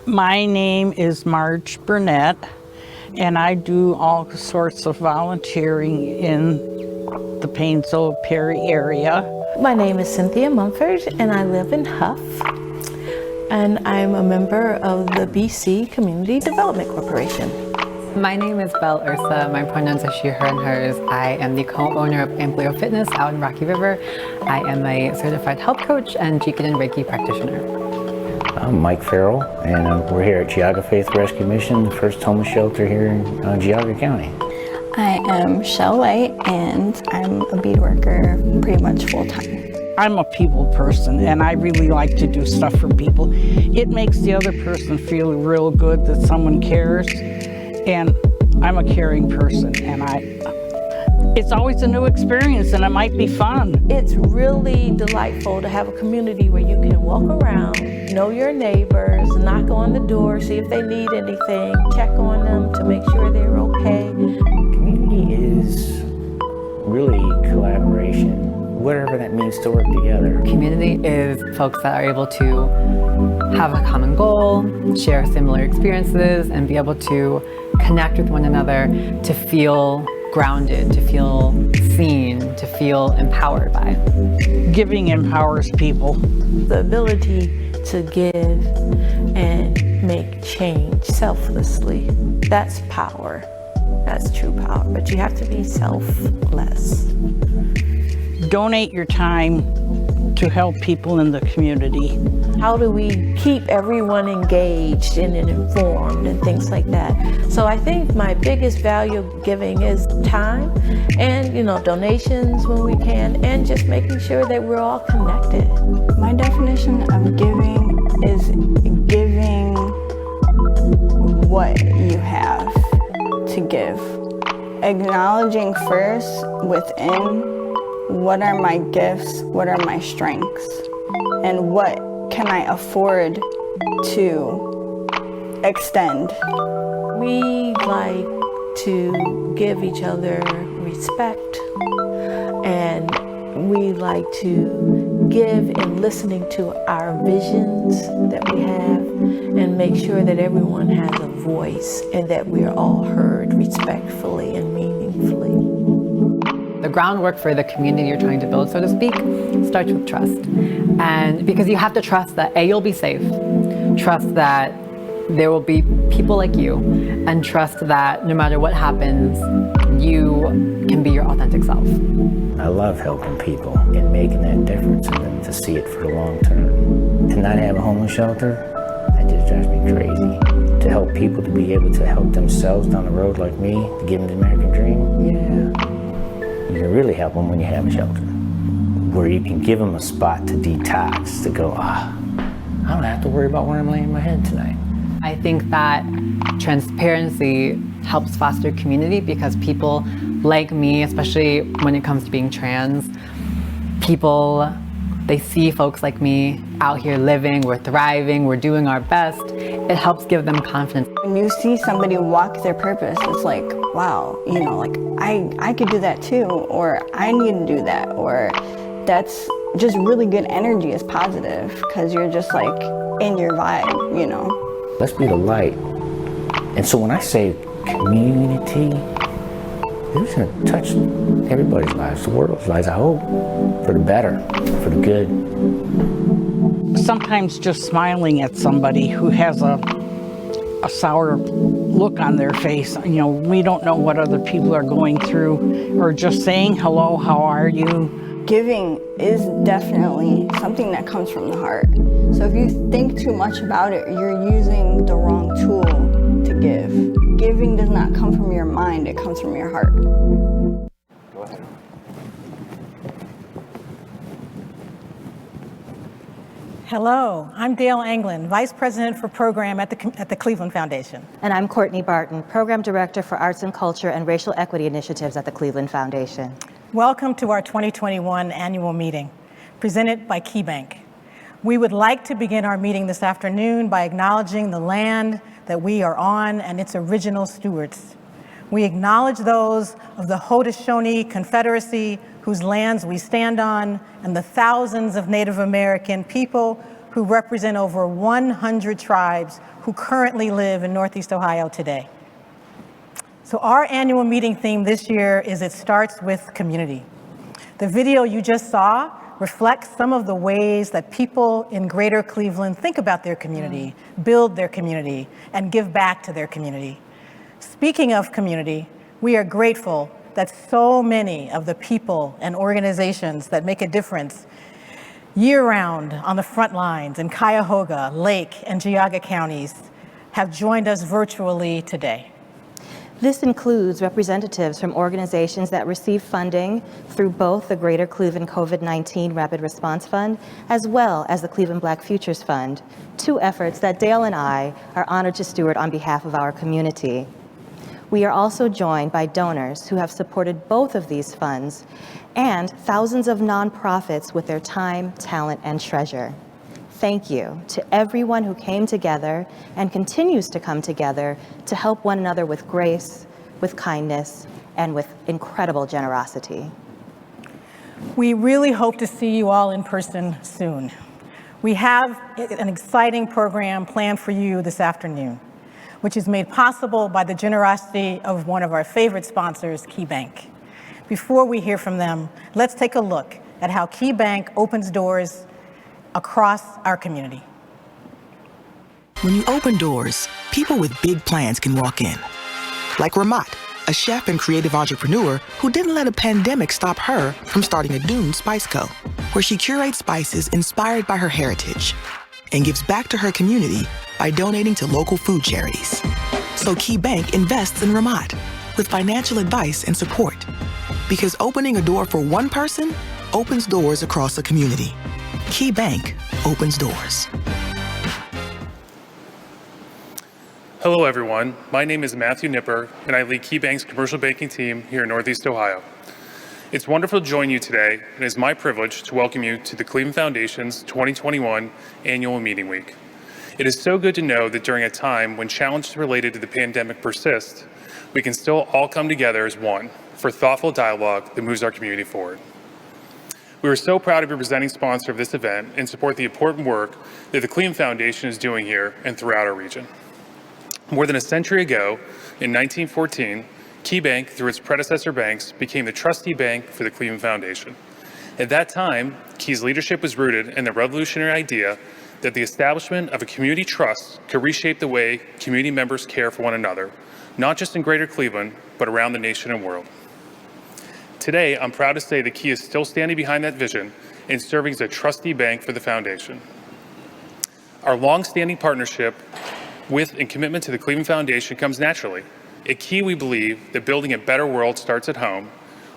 My name is Marge Burnett, and I do all sorts of volunteering in the Painesville Perry area. My name is Cynthia Mumford, and I live in Huff, and I'm a member of the BC Community Development Corporation. My name is Belle Ursa. My pronouns are she, her, and hers. I am the co-owner of Amplio Fitness out in Rocky River. I am a certified health coach and Jikin and Reiki practitioner. I'm Mike Farrell, and we're here at Geauga Faith Rescue Mission, the first homeless shelter here in Geauga County. I am Shell White, and I'm a bead worker pretty much full-time. I'm a people person, and I really like to do stuff for people. It makes the other person feel real good that someone cares, and I'm a caring person, and it's always a new experience, and it might be fun. It's really delightful to have a community where you can walk around, know your neighbors, knock on the door, see if they need anything, check on them to make sure they're okay. Community is really collaboration, whatever that means to work together. Community is folks that are able to have a common goal, share similar experiences, and be able to connect with one another to feel grounded, to feel seen, to feel empowered by. Giving empowers people. The ability to give and make change selflessly, that's power. That's true power, but you have to be selfless. Donate your time to help people in the community. How do we keep everyone engaged and informed and things like that? So I think my biggest value of giving is time and, donations when we can, and just making sure that we're all connected. My definition of giving is giving what you have to give. Acknowledging first within what are my gifts, what are my strengths, and what can I afford to extend. We like to give each other respect, and we like to give in listening to our visions that we have, and make sure that everyone has a voice and that we are all heard respectfully and meaningfully. The groundwork for the community you're trying to build, so to speak, starts with trust. And because you have to trust that A, you'll be safe, trust that there will be people like you, and trust that no matter what happens, you can be your authentic self. I love helping people and making that difference and then to see it for the long term. To not have a homeless shelter, that just drives me crazy. To help people to be able to help themselves down the road like me, to give them the American dream, yeah. You can really help them when you have a shelter, where you can give them a spot to detox, to go, I don't have to worry about where I'm laying my head tonight. I think that transparency helps foster community because people like me, especially when it comes to being trans, people, they see folks like me out here living, we're thriving, we're doing our best. It helps give them confidence. When you see somebody walk their purpose, it's like, wow, I could do that too, or I need to do that, or that's just really good energy, is positive, because you're just like in your vibe, Let's be the light. And so when I say community, it's going to touch everybody's lives, the world's lives, I hope, for the better, for the good. Sometimes just smiling at somebody who has a sour look on their face, we don't know what other people are going through, or just saying hello, how are you? Giving is definitely something that comes from the heart. So if you think too much about it, you're using the wrong tool to give. Giving does not come from your mind, it comes from your heart. Go ahead. Hello, I'm Dale Anglin, Vice President for Program at the Cleveland Foundation. And I'm Courtney Barton, Program Director for Arts and Culture and Racial Equity Initiatives at the Cleveland Foundation. Welcome to our 2021 annual meeting, presented by KeyBank. We would like to begin our meeting this afternoon by acknowledging the land that we are on and its original stewards. We acknowledge those of the Haudenosaunee Confederacy who whose lands we stand on, and the thousands of Native American people who represent over 100 tribes who currently live in Northeast Ohio today. So our annual meeting theme this year is It Starts with Community. The video you just saw reflects some of the ways that people in Greater Cleveland think about their community, build their community, and give back to their community. Speaking of community, we are grateful that so many of the people and organizations that make a difference year-round on the front lines in Cuyahoga, Lake, and Geauga counties have joined us virtually today. This includes representatives from organizations that receive funding through both the Greater Cleveland COVID-19 Rapid Response Fund as well as the Cleveland Black Futures Fund, two efforts that Dale and I are honored to steward on behalf of our community. We are also joined by donors who have supported both of these funds and thousands of nonprofits with their time, talent, and treasure. Thank you to everyone who came together and continues to come together to help one another with grace, with kindness, and with incredible generosity. We really hope to see you all in person soon. We have an exciting program planned for you this afternoon, which is made possible by the generosity of one of our favorite sponsors, KeyBank. Before we hear from them, let's take a look at how KeyBank opens doors across our community. When you open doors, people with big plans can walk in. Like Ramat, a chef and creative entrepreneur who didn't let a pandemic stop her from starting a Dune Spice Co., where she curates spices inspired by her heritage and gives back to her community by donating to local food charities. So KeyBank invests in Ramat with financial advice and support, because opening a door for one person opens doors across a community. KeyBank opens doors. Hello everyone, my name is Matthew Nipper and I lead KeyBank's commercial banking team here in Northeast Ohio. It's wonderful to join you today, and it's my privilege to welcome you to the Cleveland Foundation's 2021 Annual Meeting Week. It is so good to know that during a time when challenges related to the pandemic persist, we can still all come together as one for thoughtful dialogue that moves our community forward. We are so proud to be presenting sponsor of this event and support the important work that the Cleveland Foundation is doing here and throughout our region. More than a century ago, in 1914, KeyBank, through its predecessor banks, became the trustee bank for the Cleveland Foundation. At that time, Key's leadership was rooted in the revolutionary idea that the establishment of a community trust could reshape the way community members care for one another, not just in Greater Cleveland, but around the nation and world. Today, I'm proud to say that Key is still standing behind that vision and serving as a trustee bank for the Foundation. Our long-standing partnership with and commitment to the Cleveland Foundation comes naturally. At Key, we believe that building a better world starts at home.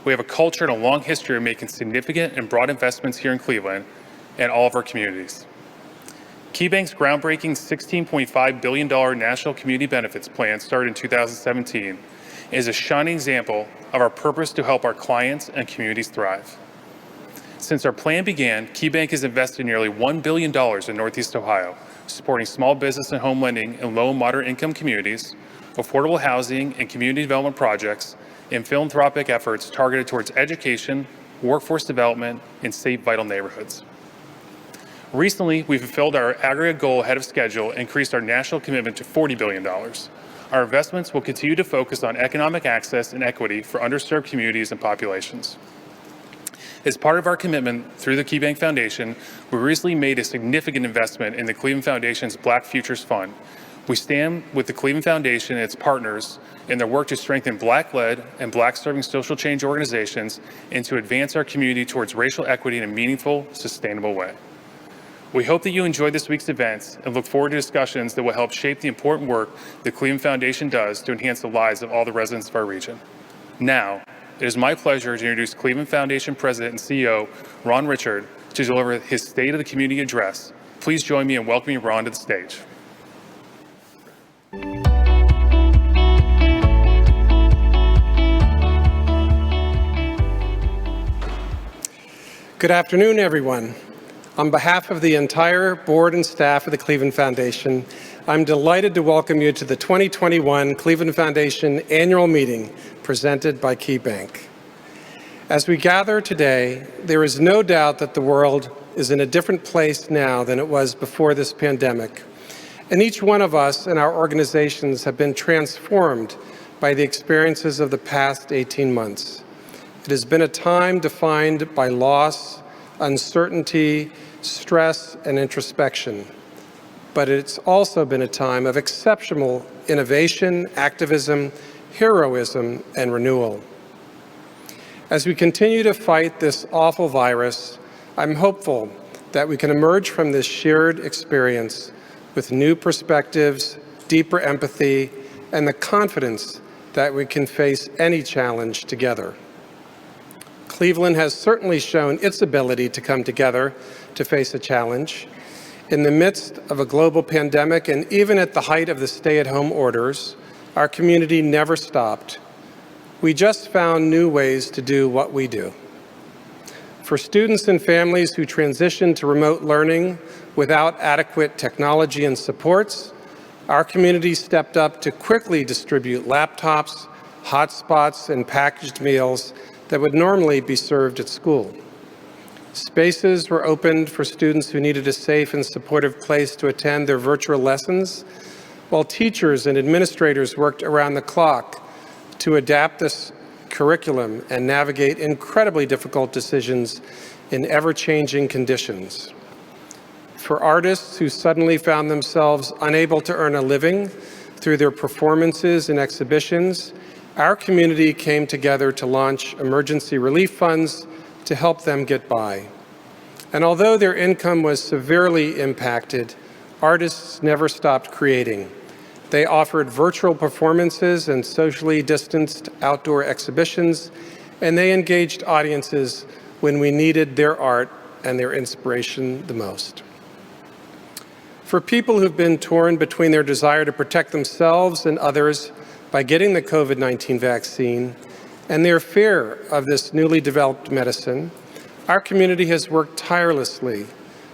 We have a culture and a long history of making significant and broad investments here in Cleveland and all of our communities. KeyBank's groundbreaking $16.5 billion National Community Benefits Plan started in 2017 is a shining example of our purpose to help our clients and communities thrive. Since our plan began, KeyBank has invested nearly $1 billion in Northeast Ohio, supporting small business and home lending in low and moderate income communities, affordable housing and community development projects, and philanthropic efforts targeted towards education, workforce development, and safe, vital neighborhoods. Recently, we fulfilled our aggregate goal ahead of schedule and increased our national commitment to $40 billion. Our investments will continue to focus on economic access and equity for underserved communities and populations. As part of our commitment through the KeyBank Foundation, we recently made a significant investment in the Cleveland Foundation's Black Futures Fund. We stand with the Cleveland Foundation and its partners in their work to strengthen Black-led and Black-serving social change organizations and to advance our community towards racial equity in a meaningful, sustainable way. We hope that you enjoyed this week's events and look forward to discussions that will help shape the important work the Cleveland Foundation does to enhance the lives of all the residents of our region. Now, it is my pleasure to introduce Cleveland Foundation President and CEO, Ron Richard, to deliver his State of the Community address. Please join me in welcoming Ron to the stage. Good afternoon, everyone. On behalf of the entire board and staff of the Cleveland Foundation, I'm delighted to welcome you to the 2021 Cleveland Foundation Annual Meeting presented by KeyBank. As we gather today, there is no doubt that the world is in a different place now than it was before this pandemic. And each one of us and our organizations have been transformed by the experiences of the past 18 months. It has been a time defined by loss, uncertainty, stress, and introspection. But it's also been a time of exceptional innovation, activism, heroism, and renewal. As we continue to fight this awful virus, I'm hopeful that we can emerge from this shared experience with new perspectives, deeper empathy, and the confidence that we can face any challenge together. Cleveland has certainly shown its ability to come together to face a challenge. In the midst of a global pandemic and even at the height of the stay-at-home orders, our community never stopped. We just found new ways to do what we do. For students and families who transitioned to remote learning without adequate technology and supports, our community stepped up to quickly distribute laptops, hotspots, and packaged meals that would normally be served at school. Spaces were opened for students who needed a safe and supportive place to attend their virtual lessons, while teachers and administrators worked around the clock to adapt this curriculum and navigate incredibly difficult decisions in ever-changing conditions. For artists who suddenly found themselves unable to earn a living through their performances and exhibitions, our community came together to launch emergency relief funds to help them get by. And although their income was severely impacted, artists never stopped creating. They offered virtual performances and socially distanced outdoor exhibitions, and they engaged audiences when we needed their art and their inspiration the most. For people who've been torn between their desire to protect themselves and others by getting the COVID-19 vaccine and their fear of this newly developed medicine, our community has worked tirelessly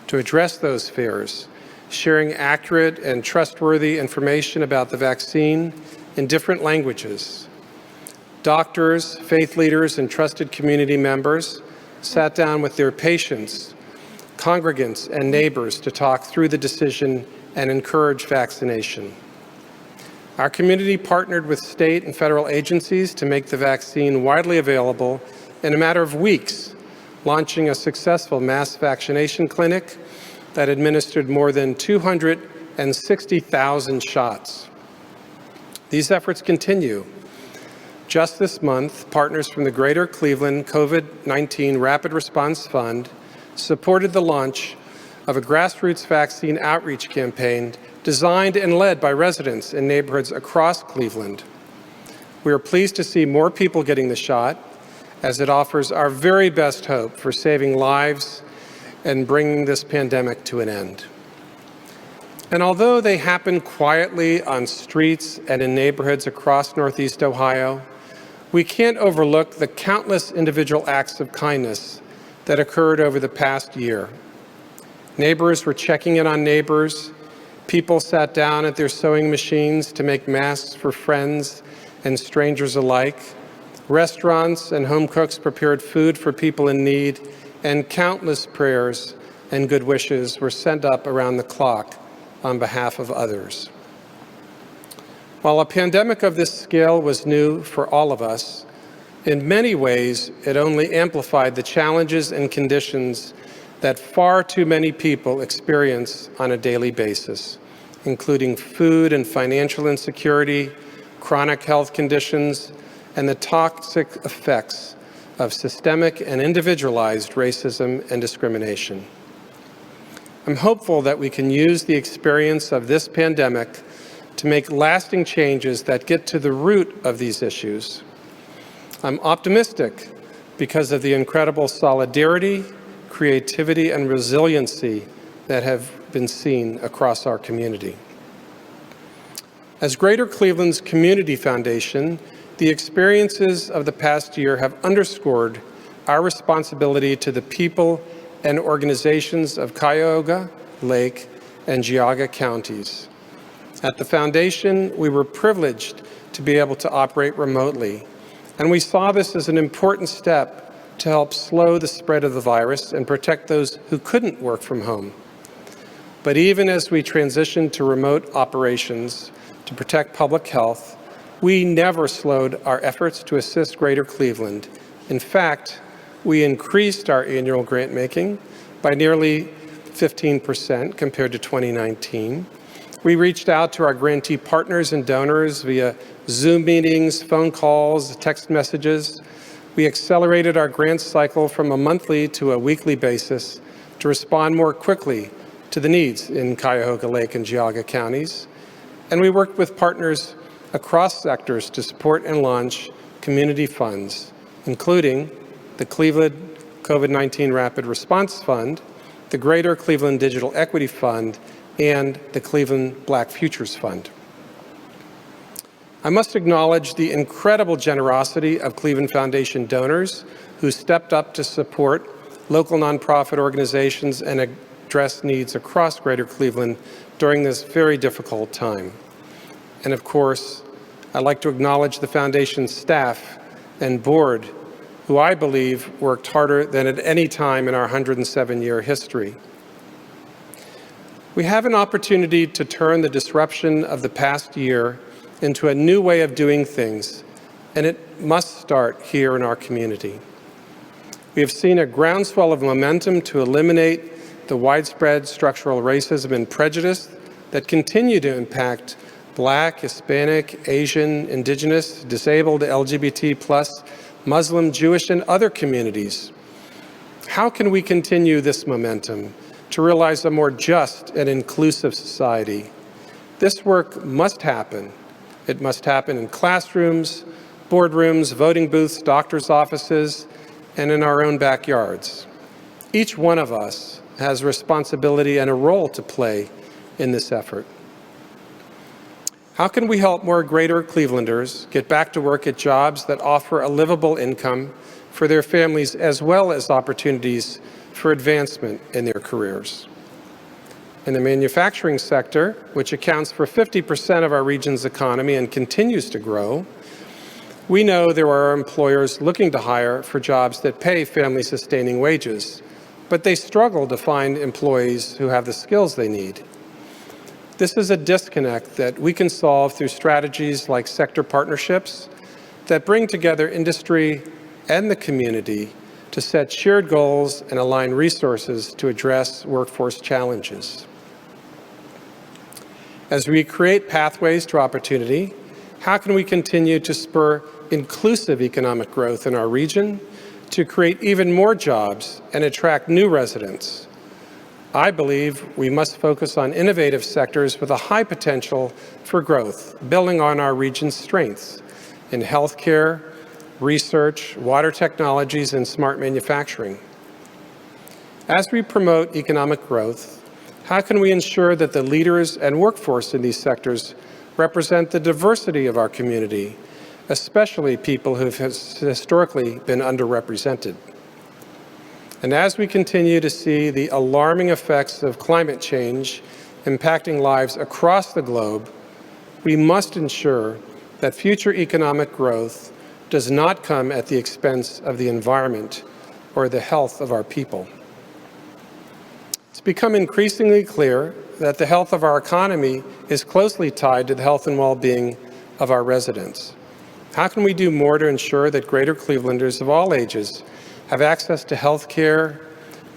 to address those fears, sharing accurate and trustworthy information about the vaccine in different languages. Doctors, faith leaders, and trusted community members sat down with their patients, congregants, and neighbors to talk through the decision and encourage vaccination. Our community partnered with state and federal agencies to make the vaccine widely available in a matter of weeks, launching a successful mass vaccination clinic that administered more than 260,000 shots. These efforts continue. Just this month, partners from the Greater Cleveland COVID-19 Rapid Response Fund supported the launch of a grassroots vaccine outreach campaign designed and led by residents in neighborhoods across Cleveland. We are pleased to see more people getting the shot, as it offers our very best hope for saving lives and bringing this pandemic to an end. And although they happen quietly on streets and in neighborhoods across Northeast Ohio, we can't overlook the countless individual acts of kindness that occurred over the past year. Neighbors were checking in on neighbors. People sat down at their sewing machines to make masks for friends and strangers alike. Restaurants and home cooks prepared food for people in need, and countless prayers and good wishes were sent up around the clock on behalf of others. While a pandemic of this scale was new for all of us, in many ways it only amplified the challenges and conditions that far too many people experience on a daily basis, including food and financial insecurity, chronic health conditions, and the toxic effects of systemic and individualized racism and discrimination. I'm hopeful that we can use the experience of this pandemic to make lasting changes that get to the root of these issues. I'm optimistic because of the incredible solidarity, creativity, and resiliency that have been seen across our community. As Greater Cleveland's Community Foundation, the experiences of the past year have underscored our responsibility to the people and organizations of Cuyahoga, Lake, and Geauga counties. At the foundation, we were privileged to be able to operate remotely, and we saw this as an important step to help slow the spread of the virus and protect those who couldn't work from home. But even as we transitioned to remote operations to protect public health, we never slowed our efforts to assist Greater Cleveland. In fact, we increased our annual grant making by nearly 15% compared to 2019. We reached out to our grantee partners and donors via Zoom meetings, phone calls, text messages. We accelerated our grant cycle from a monthly to a weekly basis to respond more quickly to the needs in Cuyahoga Lake and Geauga counties. And we worked with partners across sectors to support and launch community funds, including the Cleveland COVID-19 Rapid Response Fund, the Greater Cleveland Digital Equity Fund, and the Cleveland Black Futures Fund. I must acknowledge the incredible generosity of Cleveland Foundation donors who stepped up to support local nonprofit organizations and address needs across Greater Cleveland during this very difficult time. And of course, I'd like to acknowledge the Foundation's staff and board, who I believe worked harder than at any time in our 107-year history. We have an opportunity to turn the disruption of the past year into a new way of doing things, and it must start here in our community. We have seen a groundswell of momentum to eliminate the widespread structural racism and prejudice that continue to impact Black, Hispanic, Asian, Indigenous, disabled, LGBT+, Muslim, Jewish, and other communities. How can we continue this momentum to realize a more just and inclusive society? This work must happen. It must happen in classrooms, boardrooms, voting booths, doctors' offices, and in our own backyards. Each one of us has responsibility and a role to play in this effort. How can we help more Greater Clevelanders get back to work at jobs that offer a livable income for their families, as well as opportunities for advancement in their careers? In the manufacturing sector, which accounts for 50% of our region's economy and continues to grow, we know there are employers looking to hire for jobs that pay family-sustaining wages, but they struggle to find employees who have the skills they need. This is a disconnect that we can solve through strategies like sector partnerships that bring together industry and the community to set shared goals and align resources to address workforce challenges. As we create pathways to opportunity, how can we continue to spur inclusive economic growth in our region to create even more jobs and attract new residents? I believe we must focus on innovative sectors with a high potential for growth, building on our region's strengths in healthcare, research, water technologies, and smart manufacturing. As we promote economic growth, how can we ensure that the leaders and workforce in these sectors represent the diversity of our community, especially people who have historically been underrepresented? And as we continue to see the alarming effects of climate change impacting lives across the globe, we must ensure that future economic growth does not come at the expense of the environment or the health of our people. It's become increasingly clear that the health of our economy is closely tied to the health and well-being of our residents. How can we do more to ensure that Greater Clevelanders of all ages have access to health care,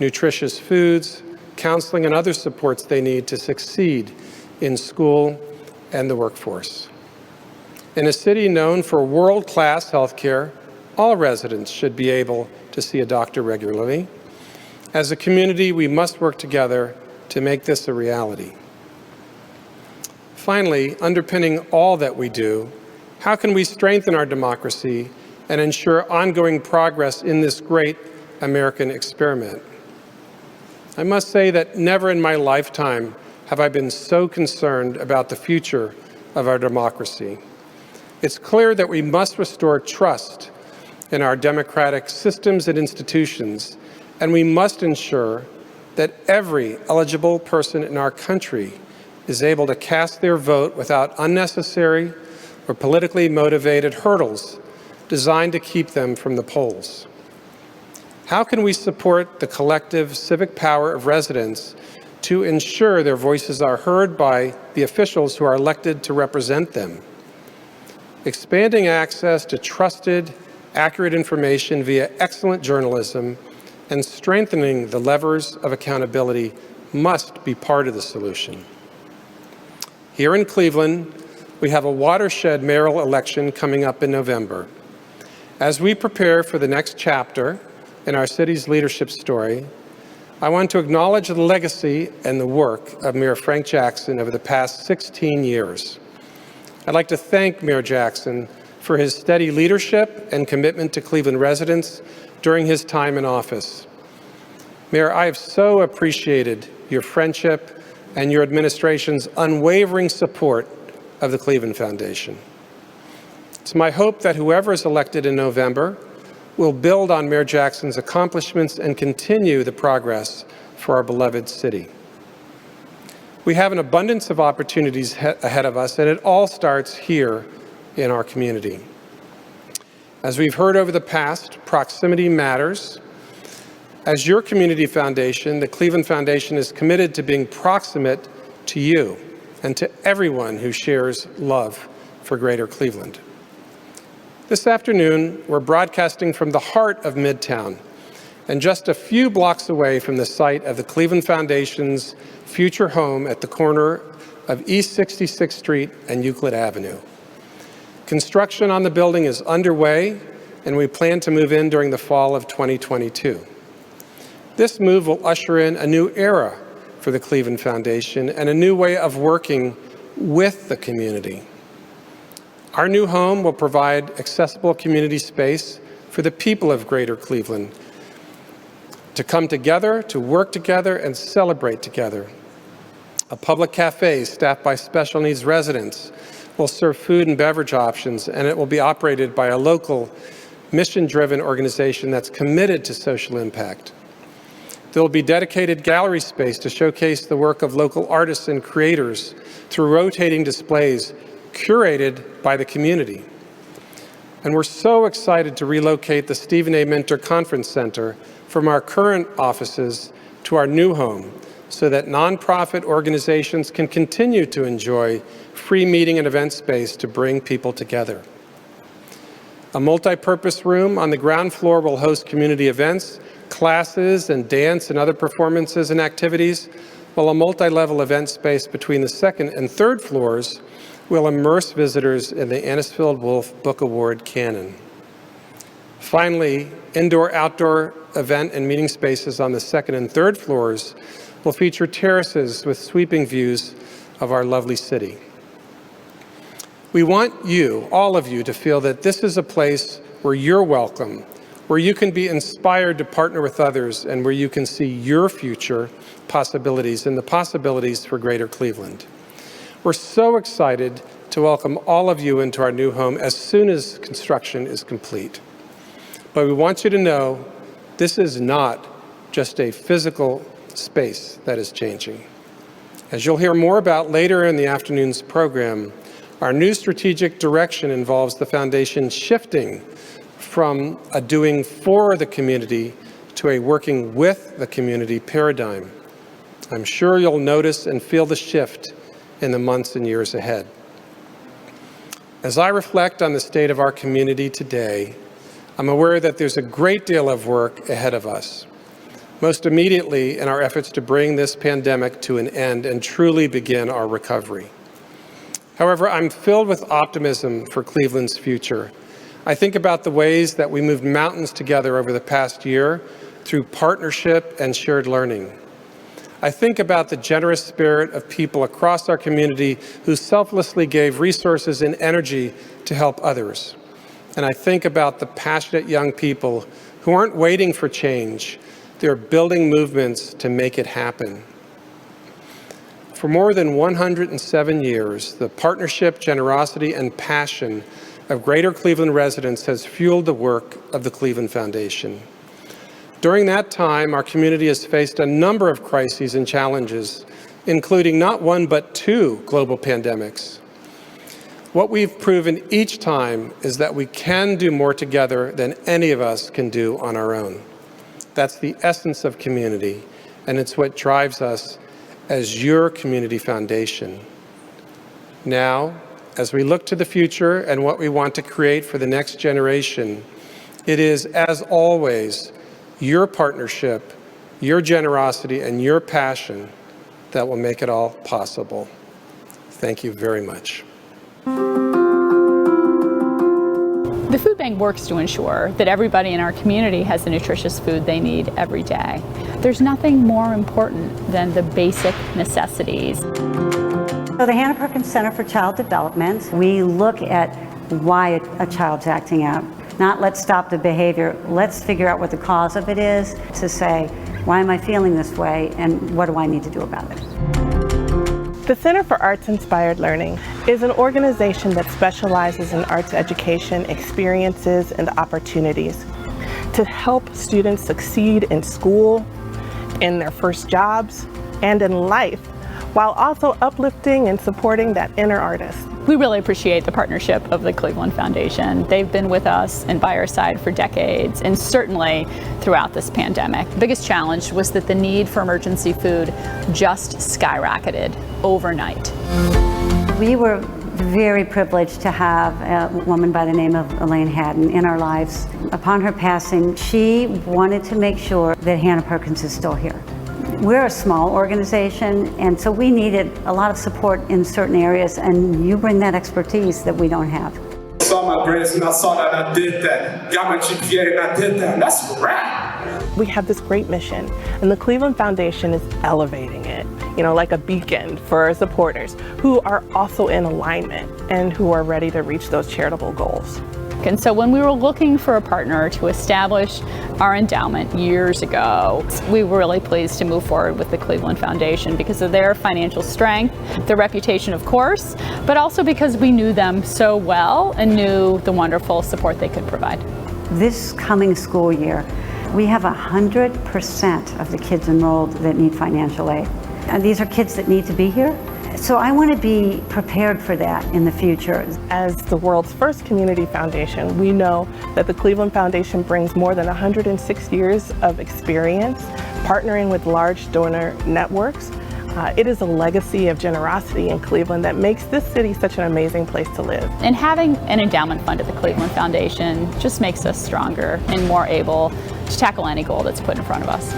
nutritious foods, counseling, and other supports they need to succeed in school and the workforce? In a city known for world-class health care, all residents should be able to see a doctor regularly. As a community, we must work together to make this a reality. Finally, underpinning all that we do, how can we strengthen our democracy and ensure ongoing progress in this great American experiment? I must say that never in my lifetime have I been so concerned about the future of our democracy. It's clear that we must restore trust in our democratic systems and institutions, and we must ensure that every eligible person in our country is able to cast their vote without unnecessary or politically motivated hurdles designed to keep them from the polls. How can we support the collective civic power of residents to ensure their voices are heard by the officials who are elected to represent them? Expanding access to trusted, accurate information via excellent journalism and strengthening the levers of accountability must be part of the solution. Here in Cleveland, we have a watershed mayoral election coming up in November. As we prepare for the next chapter in our city's leadership story, I want to acknowledge the legacy and the work of Mayor Frank Jackson over the past 16 years. I'd like to thank Mayor Jackson for his steady leadership and commitment to Cleveland residents during his time in office. Mayor, I have so appreciated your friendship and your administration's unwavering support of the Cleveland Foundation. It's my hope that whoever is elected in November will build on Mayor Jackson's accomplishments and continue the progress for our beloved city. We have an abundance of opportunities ahead of us, and it all starts here in our community. As we've heard over the past, proximity matters. As your community foundation, the Cleveland Foundation is committed to being proximate to you and to everyone who shares love for Greater Cleveland. This afternoon, we're broadcasting from the heart of Midtown and just a few blocks away from the site of the Cleveland Foundation's future home at the corner of East 66th Street and Euclid Avenue. Construction on the building is underway, and we plan to move in during the fall of 2022. This move will usher in a new era for the Cleveland Foundation and a new way of working with the community. Our new home will provide accessible community space for the people of Greater Cleveland to come together, to work together, and celebrate together. A public cafe staffed by special needs residents will serve food and beverage options, and it will be operated by a local mission-driven organization that's committed to social impact. There will be dedicated gallery space to showcase the work of local artists and creators through rotating displays curated by the community. And we're so excited to relocate the Stephen A. Minter Conference Center from our current offices to our new home so that nonprofit organizations can continue to enjoy free meeting and event space to bring people together. A multi-purpose room on the ground floor will host community events, classes, and dance and other performances and activities, while a multi-level event space between the second and third floors will immerse visitors in the Anisfield-Wolf Book Award canon. Finally, indoor-outdoor event and meeting spaces on the second and third floors will feature terraces with sweeping views of our lovely city. We want you, all of you, to feel that this is a place where you're welcome, where you can be inspired to partner with others, and where you can see your future possibilities and the possibilities for Greater Cleveland. We're so excited to welcome all of you into our new home as soon as construction is complete. But we want you to know this is not just a physical space that is changing. As you'll hear more about later in the afternoon's program, our new strategic direction involves the foundation shifting from a doing for the community to a working with the community paradigm. I'm sure you'll notice and feel the shift in the months and years ahead. As I reflect on the state of our community today, I'm aware that there's a great deal of work ahead of us, most immediately in our efforts to bring this pandemic to an end and truly begin our recovery. However, I'm filled with optimism for Cleveland's future. I think about the ways that we moved mountains together over the past year through partnership and shared learning. I think about the generous spirit of people across our community who selflessly gave resources and energy to help others. And I think about the passionate young people who aren't waiting for change. They're building movements to make it happen. For more than 107 years, the partnership, generosity, and passion of Greater Cleveland residents has fueled the work of the Cleveland Foundation. During that time, our community has faced a number of crises and challenges, including not one but two global pandemics. What we've proven each time is that we can do more together than any of us can do on our own. That's the essence of community, and it's what drives us as your community foundation. Now, as we look to the future and what we want to create for the next generation, it is, as always, your partnership, your generosity, and your passion that will make it all possible. Thank you very much. The food bank works to ensure that everybody in our community has the nutritious food they need every day. There's nothing more important than the basic necessities. So the Hannah Perkins Center for Child Development, we look at why a child's acting out. Not let's stop the behavior, let's figure out what the cause of it is, to say, why am I feeling this way and what do I need to do about it? The Center for Arts-Inspired Learning is an organization that specializes in arts education, experiences, and opportunities to help students succeed in school, in their first jobs, and in life, while also uplifting and supporting that inner artist. We really appreciate the partnership of the Cleveland Foundation. They've been with us and by our side for decades, and certainly throughout this pandemic. The biggest challenge was that the need for emergency food just skyrocketed overnight. We were very privileged to have a woman by the name of Elaine Haddon in our lives. Upon her passing, she wanted to make sure that Hannah Perkins is still here. We're a small organization, and so we needed a lot of support in certain areas, and you bring that expertise that we don't have. I saw my grades and I saw that I did that. Got my GPA and I did that, and that's a wrap. We have this great mission, and the Cleveland Foundation is elevating it, like a beacon for our supporters who are also in alignment and who are ready to reach those charitable goals. And so when we were looking for a partner to establish our endowment years ago, we were really pleased to move forward with the Cleveland Foundation because of their financial strength, their reputation, of course, but also because we knew them so well and knew the wonderful support they could provide. This coming school year, we have 100% of the kids enrolled that need financial aid. And these are kids that need to be here. So I want to be prepared for that in the future. As the world's first community foundation, we know that the Cleveland Foundation brings more than 106 years of experience partnering with large donor networks. It is a legacy of generosity in Cleveland that makes this city such an amazing place to live. And having an endowment fund at the Cleveland Foundation just makes us stronger and more able to tackle any goal that's put in front of us.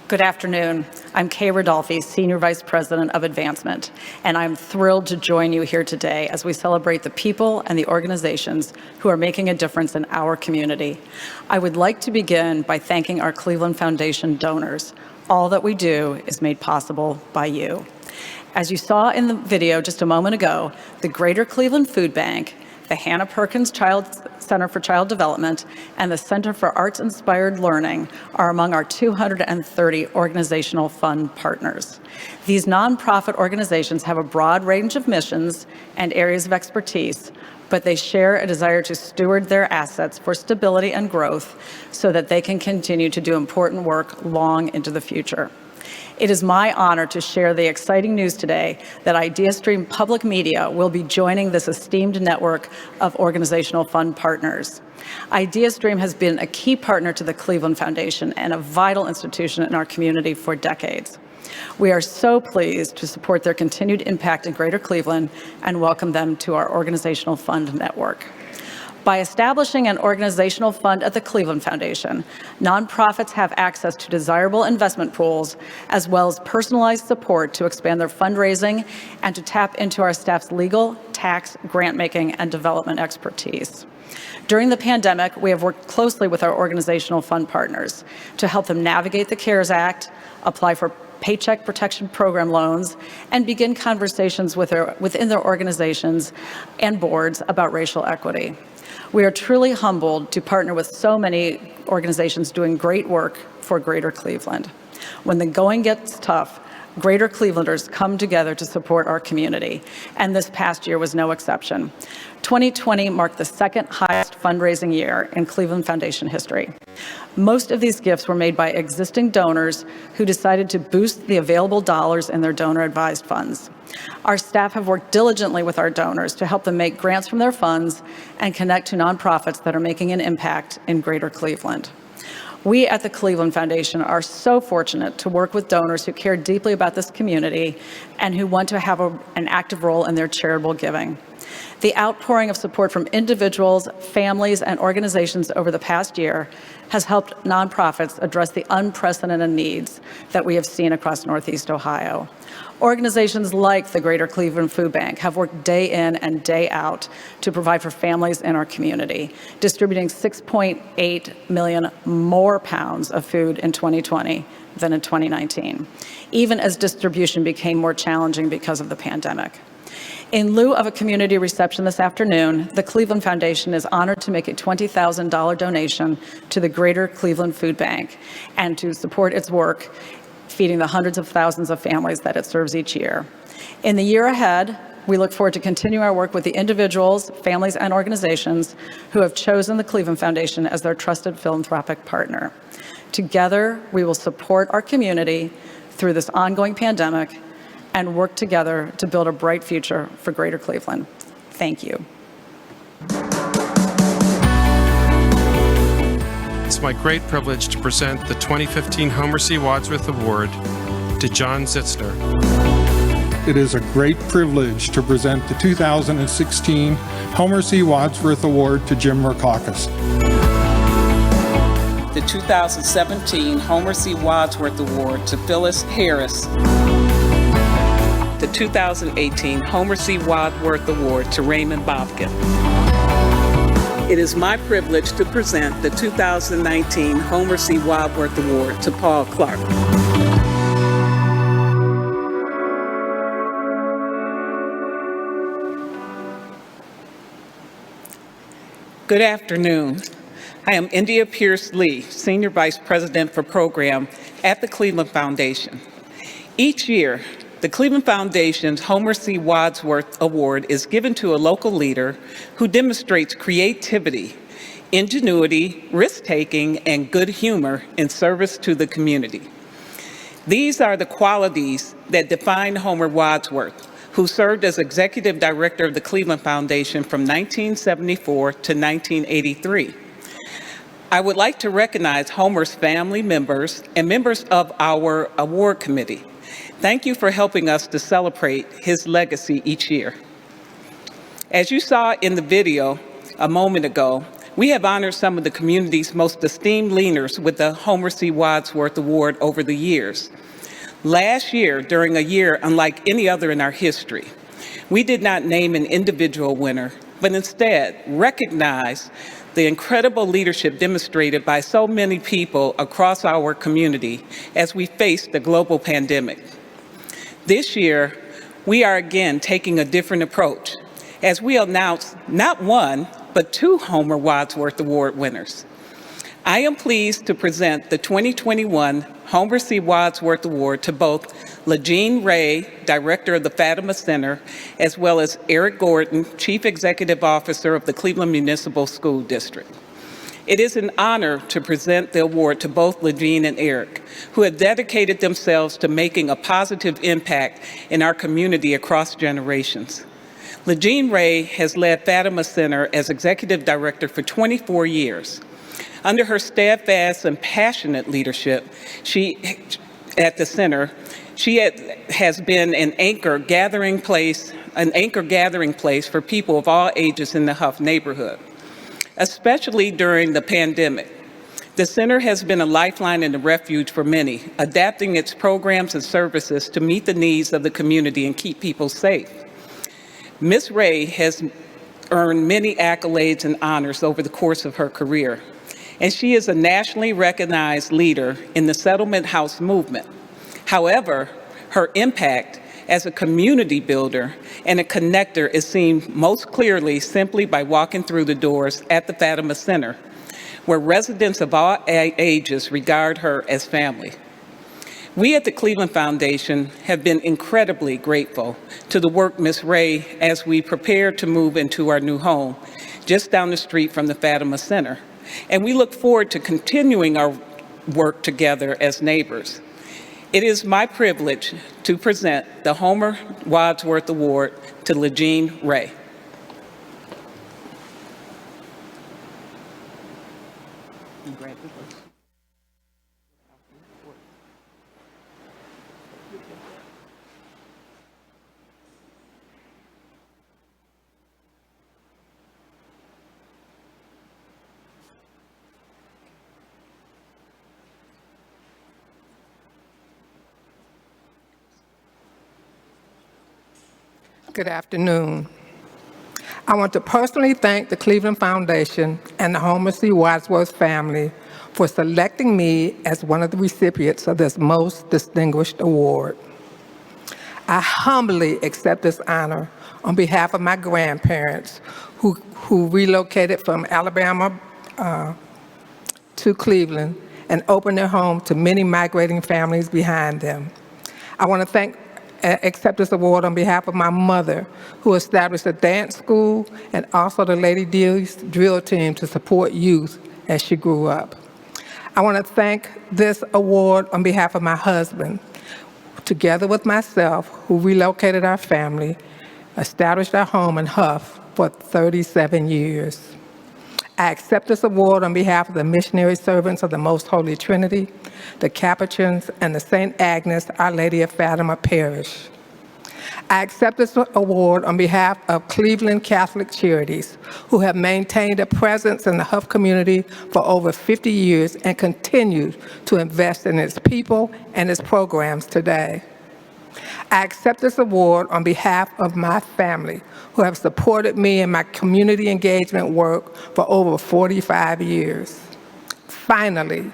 Good afternoon. I'm Kay Rodolfi, Senior Vice President of Advancement, and I'm thrilled to join you here today as we celebrate the people and the organizations who are making a difference in our community. I would like to begin by thanking our Cleveland Foundation donors. All that we do is made possible by you. As you saw in the video just a moment ago, the Greater Cleveland Food Bank, the Hannah Perkins Center for Child Development, and the Center for Arts-Inspired Learning are among our 230 organizational fund partners. These nonprofit organizations have a broad range of missions and areas of expertise, but they share a desire to steward their assets for stability and growth so that they can continue to do important work long into the future. It is my honor to share the exciting news today that IdeaStream Public Media will be joining this esteemed network of organizational fund partners. IdeaStream has been a key partner to the Cleveland Foundation and a vital institution in our community for decades. We are so pleased to support their continued impact in Greater Cleveland and welcome them to our organizational fund network. By establishing an organizational fund at the Cleveland Foundation, nonprofits have access to desirable investment pools, as well as personalized support to expand their fundraising and to tap into our staff's legal, tax, grant-making, and development expertise. During the pandemic, we have worked closely with our organizational fund partners to help them navigate the CARES Act, apply for Paycheck Protection Program loans, and begin conversations within their organizations and boards about racial equity. We are truly humbled to partner with so many organizations doing great work for Greater Cleveland. When the going gets tough, Greater Clevelanders come together to support our community, and this past year was no exception. 2020 marked the second highest fundraising year in Cleveland Foundation history. Most of these gifts were made by existing donors who decided to boost the available dollars in their donor-advised funds. Our staff have worked diligently with our donors to help them make grants from their funds and connect to nonprofits that are making an impact in Greater Cleveland. We at the Cleveland Foundation are so fortunate to work with donors who care deeply about this community and who want to have an active role in their charitable giving. The outpouring of support from individuals, families, and organizations over the past year has helped nonprofits address the unprecedented needs that we have seen across Northeast Ohio. Organizations like the Greater Cleveland Food Bank have worked day in and day out to provide for families in our community, distributing 6.8 million more pounds of food in 2020 than in 2019, even as distribution became more challenging because of the pandemic. In lieu of a community reception this afternoon, the Cleveland Foundation is honored to make a $20,000 donation to the Greater Cleveland Food Bank and to support its work feeding the hundreds of thousands of families that it serves each year. In the year ahead, we look forward to continuing our work with the individuals, families, and organizations who have chosen the Cleveland Foundation as their trusted philanthropic partner. Together, we will support our community through this ongoing pandemic and work together to build a bright future for Greater Cleveland. Thank you. It's my great privilege to present the 2015 Homer C. Wadsworth Award to John Zitzner. It is a great privilege to present the 2016 Homer C. Wadsworth Award to Jim Murkakis. The 2017 Homer C. Wadsworth Award to Phyllis Harris. The 2018 Homer C. Wadsworth Award to Raymond Bobkin. It is my privilege to present the 2019 Homer C. Wadsworth Award to Paul Clark. Good afternoon. I am India Pierce Lee, Senior Vice President for Program at the Cleveland Foundation. Each year, the Cleveland Foundation's Homer C. Wadsworth Award is given to a local leader who demonstrates creativity, ingenuity, risk-taking, and good humor in service to the community. These are the qualities that define Homer Wadsworth, who served as Executive Director of the Cleveland Foundation from 1974 to 1983. I would like to recognize Homer's family members and members of our award committee. Thank you for helping us to celebrate his legacy each year. As you saw in the video a moment ago, we have honored some of the community's most esteemed leaders with the Homer C. Wadsworth Award over the years. Last year, during a year unlike any other in our history, we did not name an individual winner, but instead recognized the incredible leadership demonstrated by so many people across our community as we face the global pandemic. This year, we are again taking a different approach as we announce not one, but two Homer Wadsworth Award winners. I am pleased to present the 2021 Homer C. Wadsworth Award to both LaJean Rei, Director of the Fatima Center, as well as Eric Gordon, Chief Executive Officer of the Cleveland Municipal School District. It is an honor to present the award to both LaJean and Eric, who have dedicated themselves to making a positive impact in our community across generations. LaJean Rei has led Fatima Center as Executive Director for 24 years. Under her steadfast and passionate leadership, at the center, she has been an anchor gathering place for people of all ages in the Huff neighborhood. Especially during the pandemic, the center has been a lifeline and a refuge for many, adapting its programs and services to meet the needs of the community and keep people safe. Ms. Rei has earned many accolades and honors over the course of her career, and she is a nationally recognized leader in the settlement house movement. However, her impact as a community builder and a connector is seen most clearly simply by walking through the doors at the Fatima Center, where residents of all ages regard her as family. We at the Cleveland Foundation have been incredibly grateful to the work Ms. Rei as we prepare to move into our new home, just down the street from the Fatima Center. And we look forward to continuing our work together as neighbors. It is my privilege to present the Homer Wadsworth Award to Legene Rei. Good afternoon. I want to personally thank the Cleveland Foundation and the Homer C. Wadsworth family for selecting me as one of the recipients of this most distinguished award. I humbly accept this honor on behalf of my grandparents who relocated from Alabama to Cleveland and opened their home to many migrating families behind them. I want to accept this award on behalf of my mother, who established a dance school and also the Lady D's drill team to support youth as she grew up. I want to thank this award on behalf of my husband, together with myself, who relocated our family, established our home in Huff for 37 years. I accept this award on behalf of the missionary servants of the Most Holy Trinity, the Capuchins, and the St. Agnes, Our Lady of Fatima Parish. I accept this award on behalf of Cleveland Catholic Charities, who have maintained a presence in the Huff community for over 50 years and continue to invest in its people and its programs today. I accept this award on behalf of my family, who have supported me in my community engagement work for over 45 years. Finally,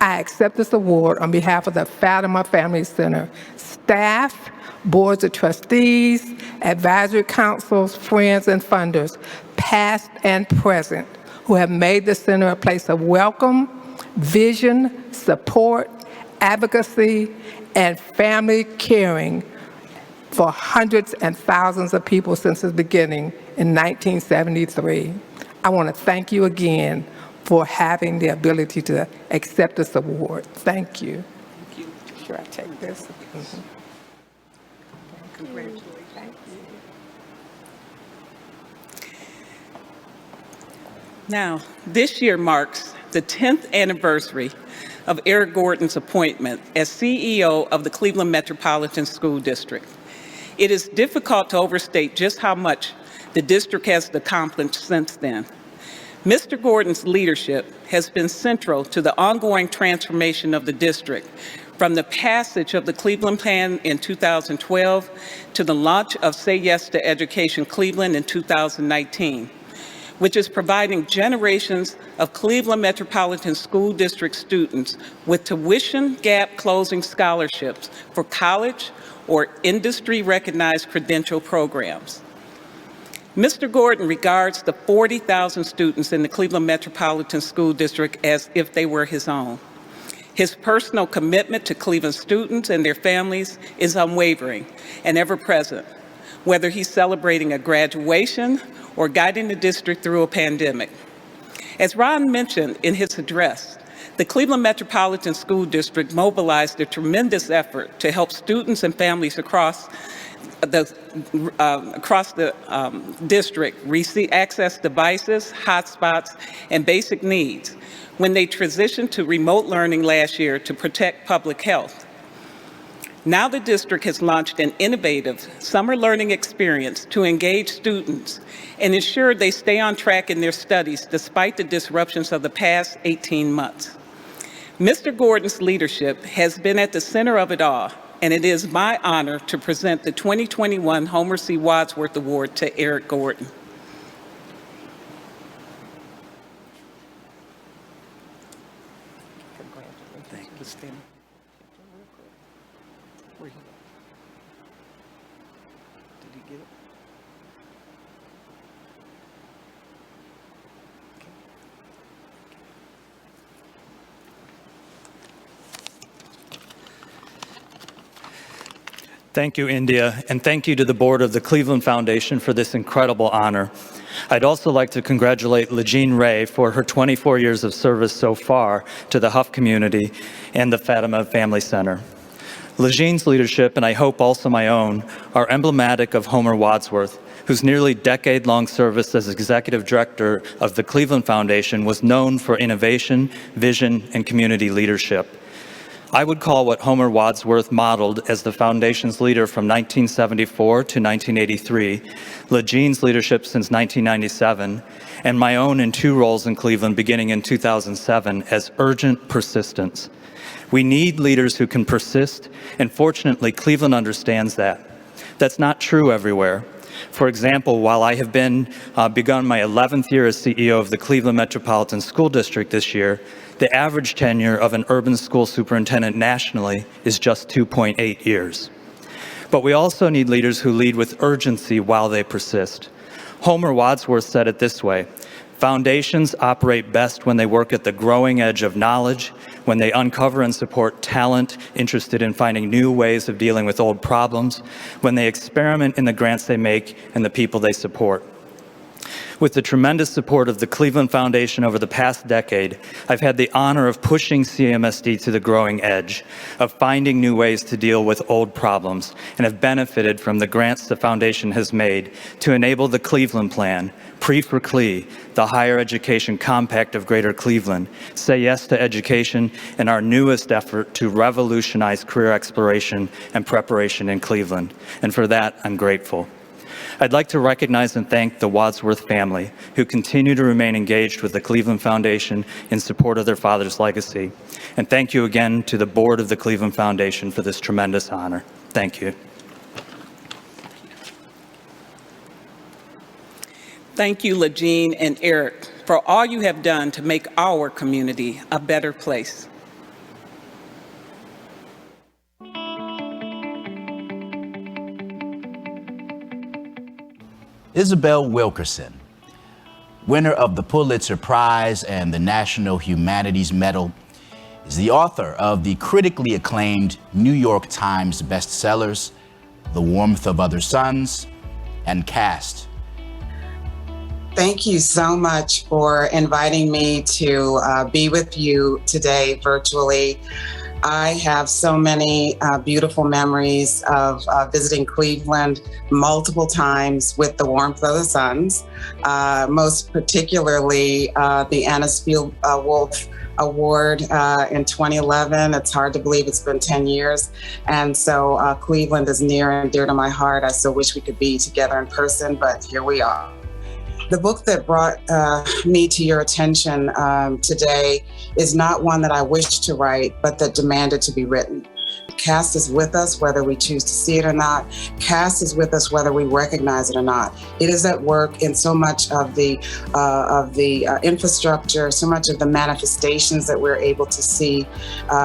I accept this award on behalf of the Fatima Family Center staff, boards of trustees, advisory councils, friends, and funders, past and present, who have made the center a place of welcome, vision, support, advocacy, and family caring for hundreds and thousands of people since its beginning in 1973. I want to thank you again for having the ability to accept this award. Thank you. Thank you. Sure, I take this. Mm-hmm. Congratulations. Thank you. Now, this year marks the 10th anniversary of Eric Gordon's appointment as CEO of the Cleveland Metropolitan School District. It is difficult to overstate just how much the district has accomplished since then. Mr. Gordon's leadership has been central to the ongoing transformation of the district, from the passage of the Cleveland Plan in 2012 to the launch of Say Yes to Education Cleveland in 2019, which is providing generations of Cleveland Metropolitan School District students with tuition gap closing scholarships for college or industry-recognized credential programs. Mr. Gordon regards the 40,000 students in the Cleveland Metropolitan School District as if they were his own. His personal commitment to Cleveland students and their families is unwavering and ever present, whether he's celebrating a graduation or guiding the district through a pandemic. As Ron mentioned in his address, the Cleveland Metropolitan School District mobilized a tremendous effort to help students and families across the district receive access devices, hotspots, and basic needs when they transitioned to remote learning last year to protect public health. Now the district has launched an innovative summer learning experience to engage students and ensure they stay on track in their studies despite the disruptions of the past 18 months. Mr. Gordon's leadership has been at the center of it all, and it is my honor to present the 2021 Homer C. Wadsworth Award to Eric Gordon. Thank you. Did he get it? Thank you, India, and thank you to the board of the Cleveland Foundation for this incredible honor. I'd also like to congratulate Legine Rei for her 24 years of service so far to the Huff community and the Fatima Family Center. Legine's leadership, and I hope also my own, are emblematic of Homer Wadsworth, whose nearly decade-long service as executive director of the Cleveland Foundation was known for innovation, vision, and community leadership. I would call what Homer Wadsworth modeled as the foundation's leader from 1974 to 1983, Legine's leadership since 1997, and my own in 2 roles in Cleveland beginning in 2007 as urgent persistence. We need leaders who can persist, and fortunately, Cleveland understands that. That's not true everywhere. For example, while I have begun my 11th year as CEO of the Cleveland Metropolitan School District this year, the average tenure of an urban school superintendent nationally is just 2.8 years. But we also need leaders who lead with urgency while they persist. Homer Wadsworth said it this way: foundations operate best when they work at the growing edge of knowledge, when they uncover and support talent interested in finding new ways of dealing with old problems, when they experiment in the grants they make and the people they support. With the tremendous support of the Cleveland Foundation over the past decade, I've had the honor of pushing CMSD to the growing edge, of finding new ways to deal with old problems, and have benefited from the grants the Foundation has made to enable the Cleveland Plan, Pre for CLE, the Higher Education Compact of Greater Cleveland, Say Yes to Education, and our newest effort to revolutionize career exploration and preparation in Cleveland. And for that, I'm grateful. I'd like to recognize and thank the Wadsworth family, who continue to remain engaged with the Cleveland Foundation in support of their father's legacy. And thank you again to the board of the Cleveland Foundation for this tremendous honor. Thank you. Thank you, Legine and Eric, for all you have done to make our community a better place. Isabelle Wilkerson, winner of the Pulitzer Prize and the National Humanities Medal, is the author of the critically acclaimed New York Times bestsellers, The Warmth of Other Suns and Caste. Thank you so much for inviting me to be with you today virtually. I have so many beautiful memories of visiting Cleveland multiple times with the Warmth of the Suns, most particularly the Anna Spielwolf Award in 2011. It's hard to believe it's been 10 years. And so Cleveland is near and dear to my heart. I so wish we could be together in person, but here we are. The book that brought me to your attention today is not one that I wished to write, but that demanded to be written. Caste is with us whether we choose to see it or not. Caste is with us whether we recognize it or not. It is at work in so much of the infrastructure, so much of the manifestations that we're able to see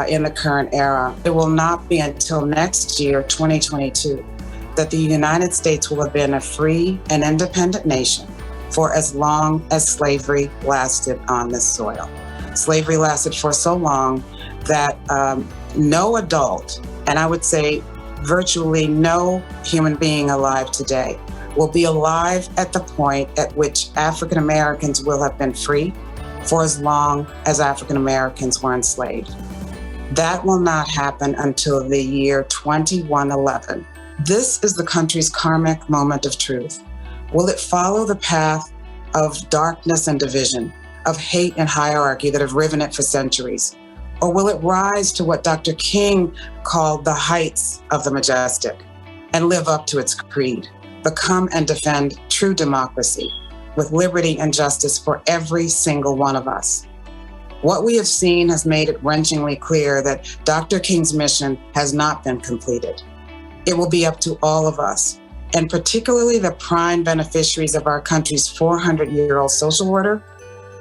in the current era. It will not be until next year, 2022, that the United States will have been a free and independent nation for as long as slavery lasted on this soil. Slavery lasted for so long that no adult, and I would say virtually no human being alive today, will be alive at the point at which African Americans will have been free for as long as African Americans were enslaved. That will not happen until the year 2111. This is the country's karmic moment of truth. Will it follow the path of darkness and division, of hate and hierarchy that have riven it for centuries? Or will it rise to what Dr. King called the heights of the majestic and live up to its creed, become and defend true democracy with liberty and justice for every single one of us? What we have seen has made it wrenchingly clear that Dr. King's mission has not been completed. It will be up to all of us, and particularly the prime beneficiaries of our country's 400-year-old social order,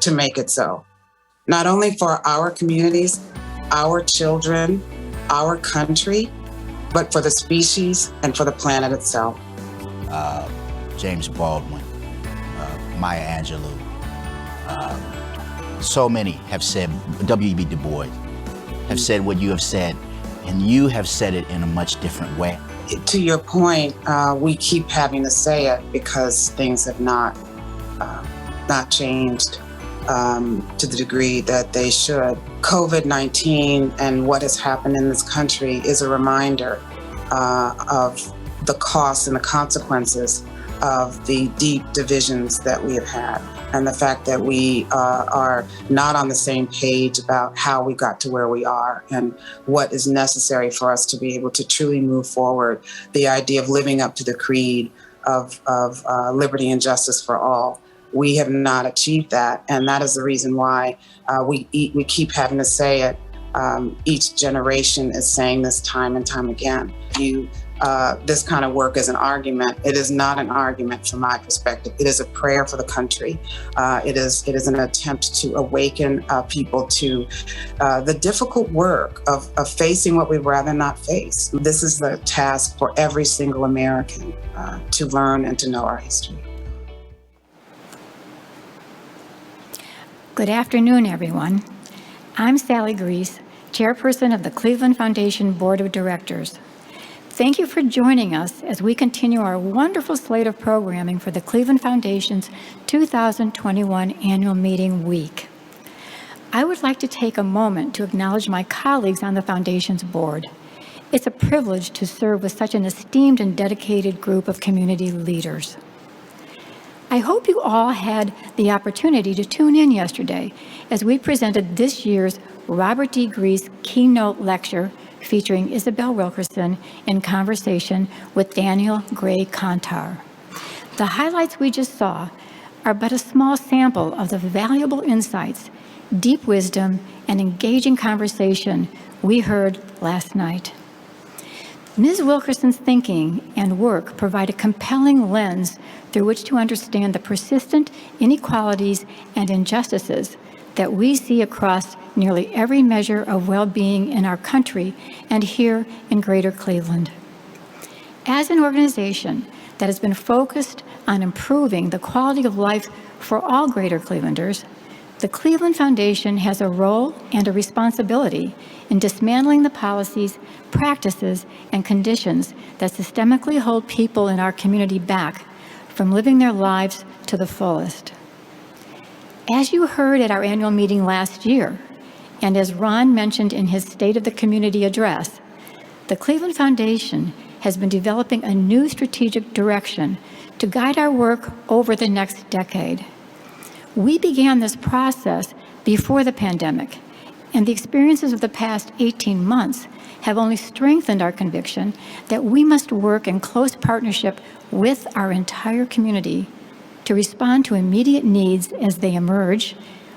to make it so. Not only for our communities, our children, our country, but for the species and for the planet itself. James Baldwin, Maya Angelou, so many have said, W.E.B. Du Bois, have said what you have said, and you have said it in a much different way. to your point, we keep having to say it because things have not changed to the degree that they should. COVID-19 and what has happened in this country is a reminder of the costs and the consequences of the deep divisions that we have had, and the fact that we are not on the same page about how we got to where we are and what is necessary for us to be able to truly move forward. The idea of living up to the creed of liberty and justice for all. We have not achieved that, and that is the reason why we keep having to say it. Each generation is saying this time and time again. This kind of work is an argument. It is not an argument from my perspective. It is a prayer for the country. It is an attempt to awaken people to the difficult work of facing what we'd rather not face. This is the task for every single American to learn and to know our history. Good afternoon, everyone. I'm Sally Grease, Chairperson of the Cleveland Foundation Board of Directors. Thank you for joining us as we continue our wonderful slate of programming for the Cleveland Foundation's 2021 Annual Meeting Week. I would like to take a moment to acknowledge my colleagues on the Foundation's board. It's a privilege to serve with such an esteemed and dedicated group of community leaders. I hope you all had the opportunity to tune in yesterday as we presented this year's Robert D. Grease Keynote Lecture featuring Isabelle Wilkerson in conversation with Daniel Gray Kantar. The highlights we just saw are but a small sample of the valuable insights, deep wisdom, and engaging conversation we heard last night. Ms. Wilkerson's thinking and work provide a compelling lens through which to understand the persistent inequalities and injustices that we see across nearly every measure of well-being in our country and here in Greater Cleveland. As an organization that has been focused on improving the quality of life for all Greater Clevelanders, the Cleveland Foundation has a role and a responsibility in dismantling the policies, practices, and conditions that systemically hold people in our community back from living their lives to the fullest. As you heard at our annual meeting last year, and as Ron mentioned in his State of the Community address, the Cleveland Foundation has been developing a new strategic direction to guide our work over the next decade. We began this process before the pandemic, and the experiences of the past 18 months have only strengthened our conviction that we must work in close partnership with our entire community to respond to immediate needs as they emerge,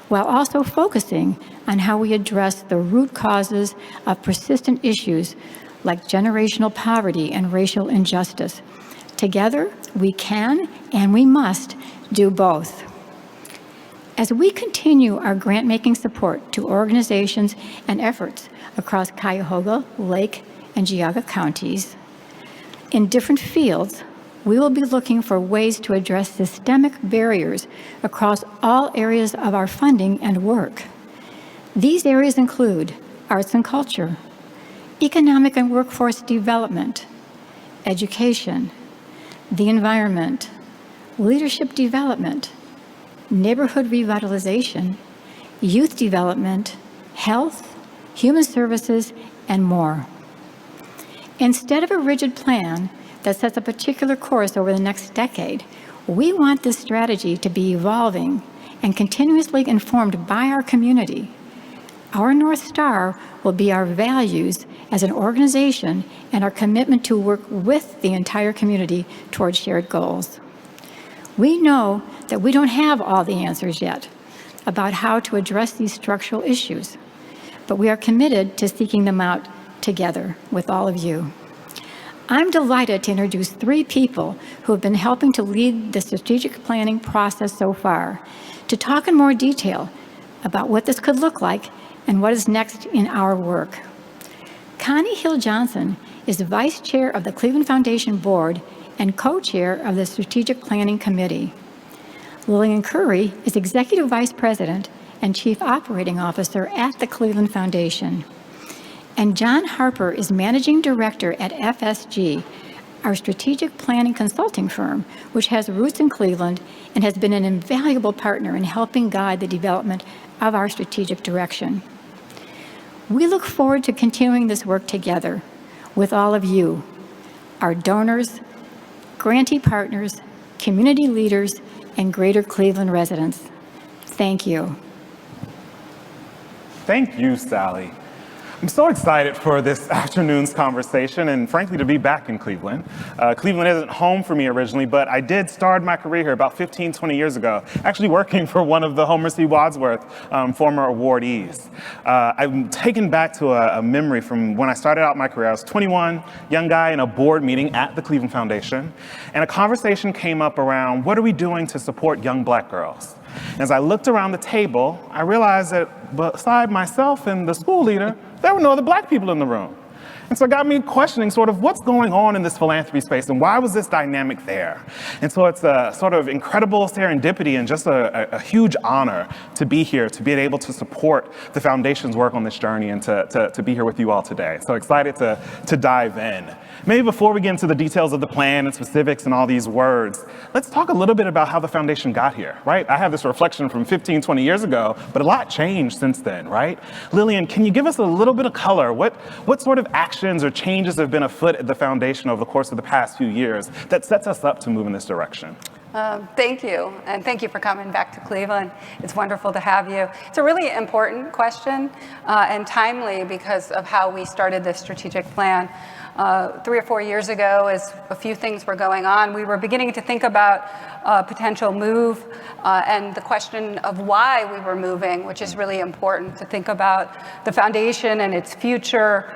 while also focusing on how we address the root causes of persistent issues like generational poverty and racial injustice. Together, we can and we must do both. As we continue our grant-making support to organizations and efforts across Cuyahoga, Lake, and Geauga counties, in different fields, we will be looking for ways to address systemic barriers across all areas of our funding and work. These areas include arts and culture, economic and workforce development, education, the environment, leadership development, neighborhood revitalization, youth development, health, human services, and more. Instead of a rigid plan that sets a particular course over the next decade, we want this strategy to be evolving and continuously informed by our community. Our North Star will be our values as an organization and our commitment to work with the entire community towards shared goals. We know that we don't have all the answers yet about how to address these structural issues, but we are committed to seeking them out together with all of you. I'm delighted to introduce 3 people who have been helping to lead the strategic planning process so far to talk in more detail about what this could look like and what is next in our work. Connie Hill-Johnson is Vice Chair of the Cleveland Foundation Board and Co-Chair of the Strategic Planning Committee. Lillian Curry is Executive Vice President and Chief Operating Officer at the Cleveland Foundation. And John Harper is Managing Director at FSG, our strategic planning consulting firm, which has roots in Cleveland and has been an invaluable partner in helping guide the development of our strategic direction. We look forward to continuing this work together with all of you, our donors, grantee partners, community leaders, and Greater Cleveland residents. Thank you. Thank you, Sally. I'm so excited for this afternoon's conversation and frankly to be back in Cleveland. Cleveland isn't home for me originally, but I did start my career here about 15, 20 years ago, actually working for one of the Homer C. Wadsworth former awardees. I'm taken back to a memory from when I started out my career. I was 21, young guy in a board meeting at the Cleveland Foundation, and a conversation came up around what are we doing to support young Black girls? As I looked around the table, I realized that beside myself and the school leader, there were no other Black people in the room. And so it got me questioning sort of what's going on in this philanthropy space and why was this dynamic there? And so it's a sort of incredible serendipity and just a huge honor to be here, to be able to support the foundation's work on this journey and to be here with you all today. So excited to dive in. Maybe before we get into the details of the plan and specifics and all these words, let's talk a little bit about how the foundation got here, right? I have this reflection from 15, 20 years ago, but a lot changed since then, right? Lillian, can you give us a little bit of color? What sort of actions or changes have been afoot at the foundation over the course of the past few years that sets us up to move in this direction? Thank you, and thank you for coming back to Cleveland. It's wonderful to have you. It's a really important question and timely because of how we started this strategic plan. 3 or 4 years ago, as a few things were going on, we were beginning to think about potential move and the question of why we were moving, which is really important to think about the foundation and its future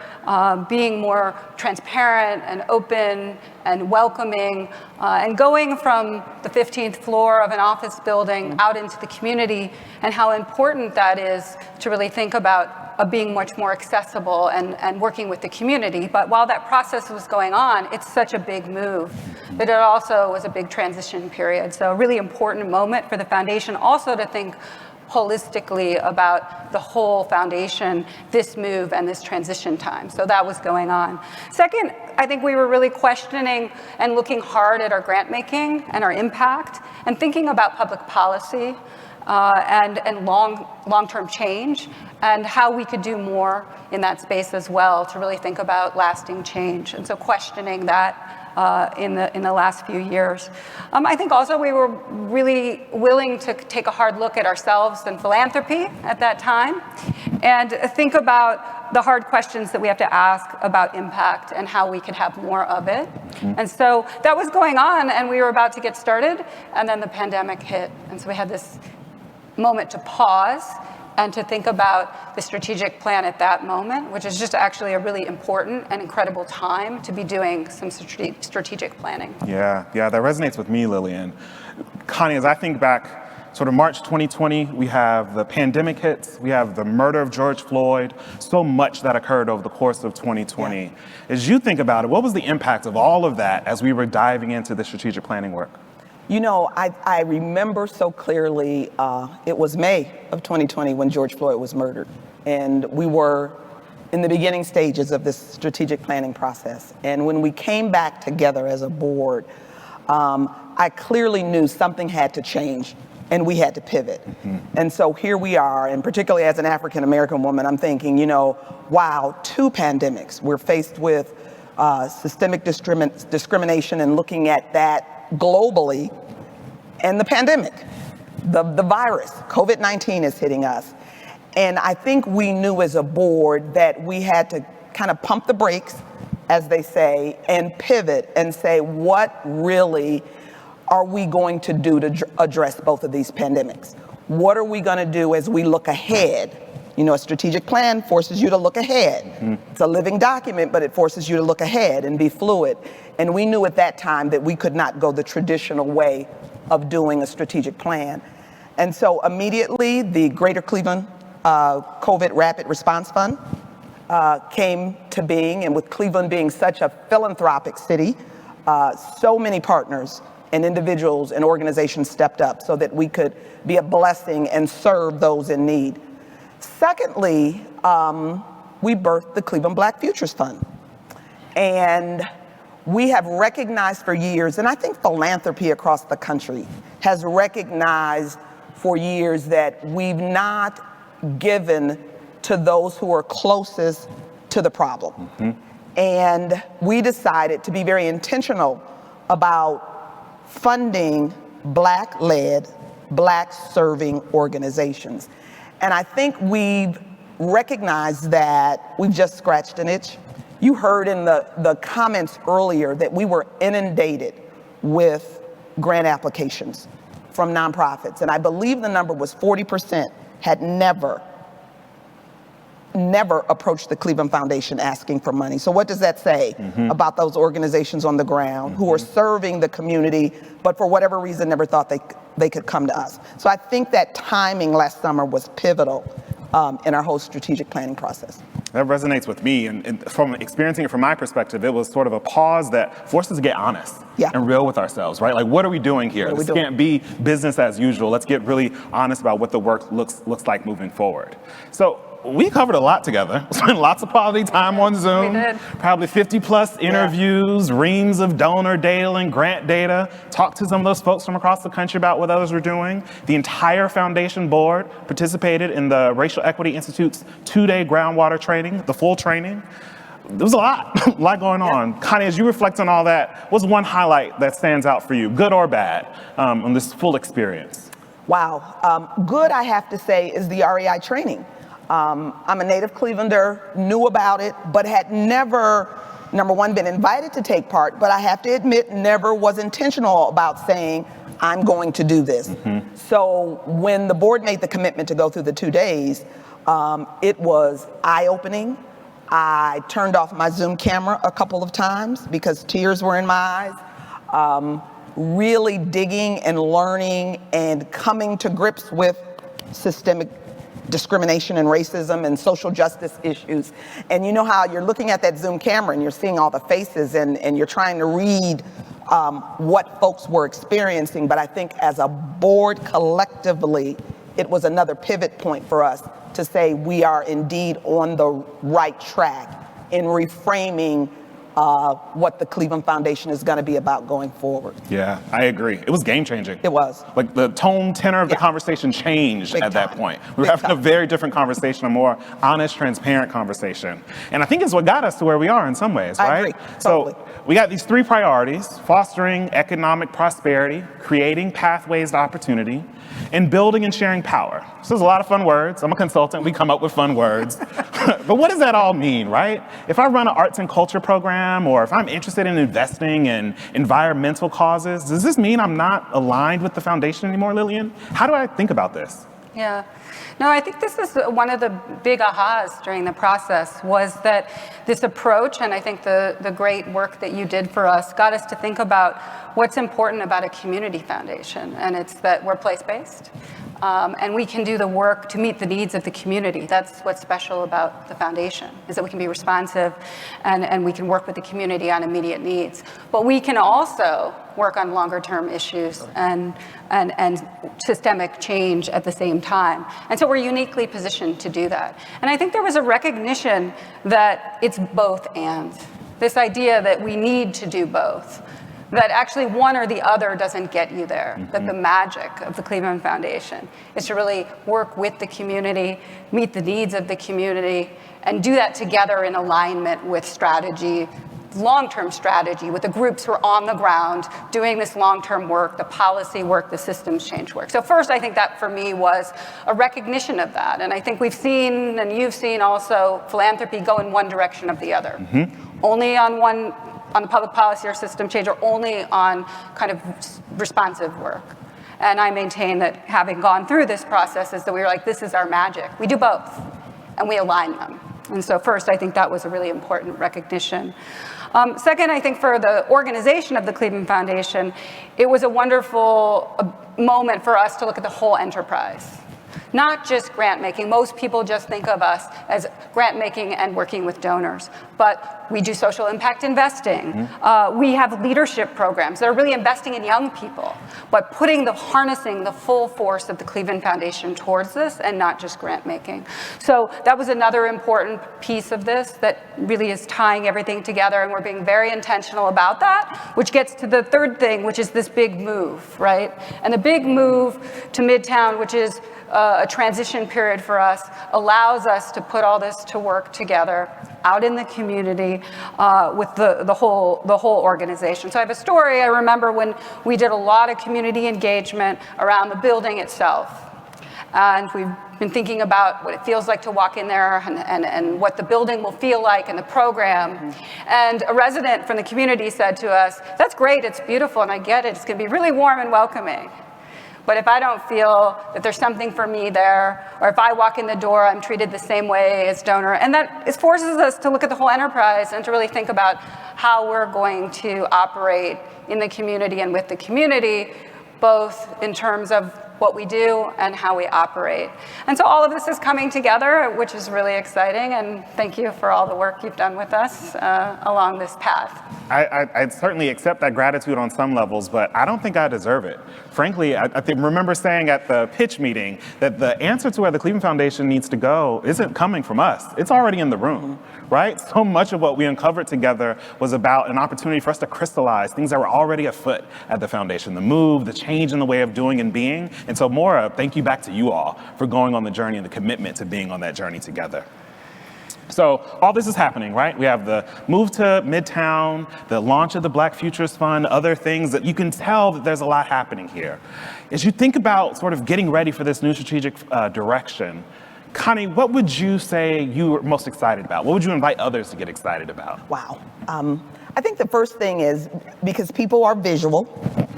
being more transparent and open and welcoming and going from the 15th floor of an office building out into the community and how important that is to really think about being much more accessible and working with the community. But while that process was going on, it's such a big move that it also was a big transition period. So a really important moment for the foundation also to think holistically about the whole foundation, this move and this transition time. So that was going on. Second, I think we were really questioning and looking hard at our grant making and our impact and thinking about public policy and long-term change and how we could do more in that space as well to really think about lasting change. And so questioning that in the last few years. I think also we were really willing to take a hard look at ourselves and philanthropy at that time and think about the hard questions that we have to ask about impact and how we could have more of it. And so that was going on and we were about to get started and then the pandemic hit. And so we had this moment to pause and to think about the strategic plan at that moment, which is just actually a really important and incredible time to be doing some strategic planning. Yeah, that resonates with me, Lillian. Connie, as I think back, sort of March 2020, we have the pandemic hits, we have the murder of George Floyd, so much that occurred over the course of 2020. Yeah. As you think about it, what was the impact of all of that as we were diving into the strategic planning work? You know, I remember so clearly, it was May of 2020 when George Floyd was murdered. And we were in the beginning stages of this strategic planning process. And when we came back together as a board, I clearly knew something had to change and we had to pivot. And so here we are, and particularly as an African-American woman, I'm thinking, you know, wow, 2 pandemics. We're faced with systemic discrimination and looking at that globally, and the pandemic, the virus, COVID-19 is hitting us. And I think we knew as a board that we had to kind of pump the brakes, as they say, and pivot and say, what really are we going to do to address both of these pandemics? What are we going to do as we look ahead? You know, a strategic plan forces you to look ahead. It's a living document, but it forces you to look ahead and be fluid. And we knew at that time that we could not go the traditional way of doing a strategic plan. And so immediately the Greater Cleveland COVID Rapid Response Fund came to being, and with Cleveland being such a philanthropic city, so many partners and individuals and organizations stepped up so that we could be a blessing and serve those in need. Secondly, we birthed the Cleveland Black Futures Fund. And we have recognized for years, and I think philanthropy across the country has recognized for years that we've not given to those who are closest to the problem. Mm-hmm. And we decided to be very intentional about funding Black-led, Black-serving organizations. And I think we've recognized that we've just scratched an itch. You heard in the comments earlier that we were inundated with grant applications from nonprofits. And I believe the number was 40% had never approached the Cleveland Foundation asking for money. So what does that say about those organizations on the ground who are serving the community, but for whatever reason never thought they could come to us? So I think that timing last summer was pivotal in our whole strategic planning process. That resonates with me, and from experiencing it from my perspective, it was sort of a pause that forced us to get honest and real with ourselves, right? Like, what are we doing here? This can't be business as usual. Let's get really honest about what the work looks like moving forward. So we covered a lot together. Spent lots of quality time on Zoom. We did. Probably 50 plus interviews, reams of donor data and grant data. Talked to some of those folks from across the country about what others were doing. The entire foundation board participated in the Racial Equity Institute's 2-day groundwater training, the full training. There was a lot going on. Connie, as you reflect on all that, what's one highlight that stands out for you, good or bad, on this full experience? Wow. Good, I have to say, is the REI training. I'm a native Clevelander, knew about it, but had never, number one, been invited to take part, but I have to admit, never was intentional about saying, I'm going to do this. So when the board made the commitment to go through the 2 days, it was eye-opening. I turned off my Zoom camera a couple of times because tears were in my eyes. Really digging and learning and coming to grips with systemic discrimination and racism and social justice issues. And you know how you're looking at that Zoom camera and you're seeing all the faces and you're trying to read what folks were experiencing. But I think as a board collectively, it was another pivot point for us to say we are indeed on the right track in reframing what the Cleveland Foundation is going to be about going forward. Yeah, I agree. It was game changing. It was. Like the tone, tenor of the conversation changed at that point. We were having a very different conversation, a more honest, transparent conversation. And I think it's what got us to where we are in some ways, right? I agree. Totally. So we got these 3 priorities: fostering economic prosperity, creating pathways to opportunity, and building and sharing power. So there's a lot of fun words. I'm a consultant. We come up with fun words. But what does that all mean, right? If I run an arts and culture program, or if I'm interested in investing in environmental causes, does this mean I'm not aligned with the foundation anymore, Lillian? How do I think about this? Yeah. No, I think this is one of the big ahas during the process, was that this approach, and I think the great work that you did for us, got us to think about what's important about a community foundation, and it's that we're place-based. And we can do the work to meet the needs of the community. That's what's special about the foundation, is that we can be responsive and we can work with the community on immediate needs. But we can also work on longer term issues and systemic change at the same time. And so we're uniquely positioned to do that. And I think there was a recognition that it's both and. This idea that we need to do both. That actually one or the other doesn't get you there. That the magic of the Cleveland Foundation is to really work with the community, meet the needs of the community, and do that together in alignment with strategy, long-term strategy, with the groups who are on the ground doing this long-term work, the policy work, the systems change work. So first, I think that for me was a recognition of that. And I think we've seen, and you've seen also, philanthropy go in one direction or the other. Only on the public policy or system change, or only on kind of responsive work. And I maintain that having gone through this process is that we were like, this is our magic. We do both, and we align them. And so first, I think that was a really important recognition. Second, I think for the organization of the Cleveland Foundation, it was a wonderful moment for us to look at the whole enterprise. Not just grant making. Most people just think of us as grant making and working with donors. But we do social impact investing. We have leadership programs that are really investing in young people, but harnessing the full force of the Cleveland Foundation towards this and not just grant making. So that was another important piece of this that really is tying everything together, and we're being very intentional about that, which gets to the third thing, which is this big move, right? And the big move to Midtown, which is a transition period for us, allows us to put all this to work together out in the community with the whole organization. So I have a story. I remember when we did a lot of community engagement around the building itself. And we've been thinking about what it feels like to walk in there and what the building will feel like and the program. And a resident from the community said to us, "That's great, it's beautiful, and I get it. It's going to be really warm and welcoming. But if I don't feel that there's something for me there, or if I walk in the door, I'm treated the same way as donor." And that it forces us to look at the whole enterprise and to really think about how we're going to operate in the community and with the community, both in terms of what we do and how we operate. And so all of this is coming together, which is really exciting, and thank you for all the work you've done with us along this path. I certainly accept that gratitude on some levels, but I don't think I deserve it. Frankly, I remember saying at the pitch meeting that the answer to where the Cleveland Foundation needs to go isn't coming from us. It's already in the room, right? So much of what we uncovered together was about an opportunity for us to crystallize things that were already afoot at the foundation, the move, the change in the way of doing and being. And so Maura, thank you back to you all for going on the journey and the commitment to being on that journey together. So all this is happening, right? We have the move to Midtown, the launch of the Black Futures Fund, other things that you can tell that there's a lot happening here. As you think about sort of getting ready for this new strategic direction, Connie, what would you say you were most excited about? What would you invite others to get excited about? Wow. I think the first thing is, because people are visual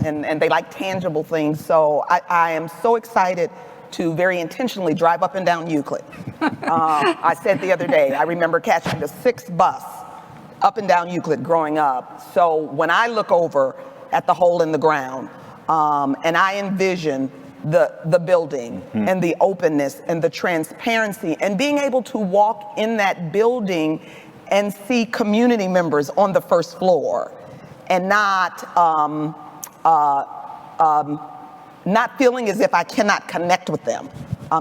and they like tangible things, so I am so excited to very intentionally drive up and down Euclid. I said the other day, I remember catching the 6th bus up and down Euclid growing up. So when I look over at the hole in the ground and I envision the building and the openness and the transparency and being able to walk in that building and see community members on the first floor and not feeling as if I cannot connect with them.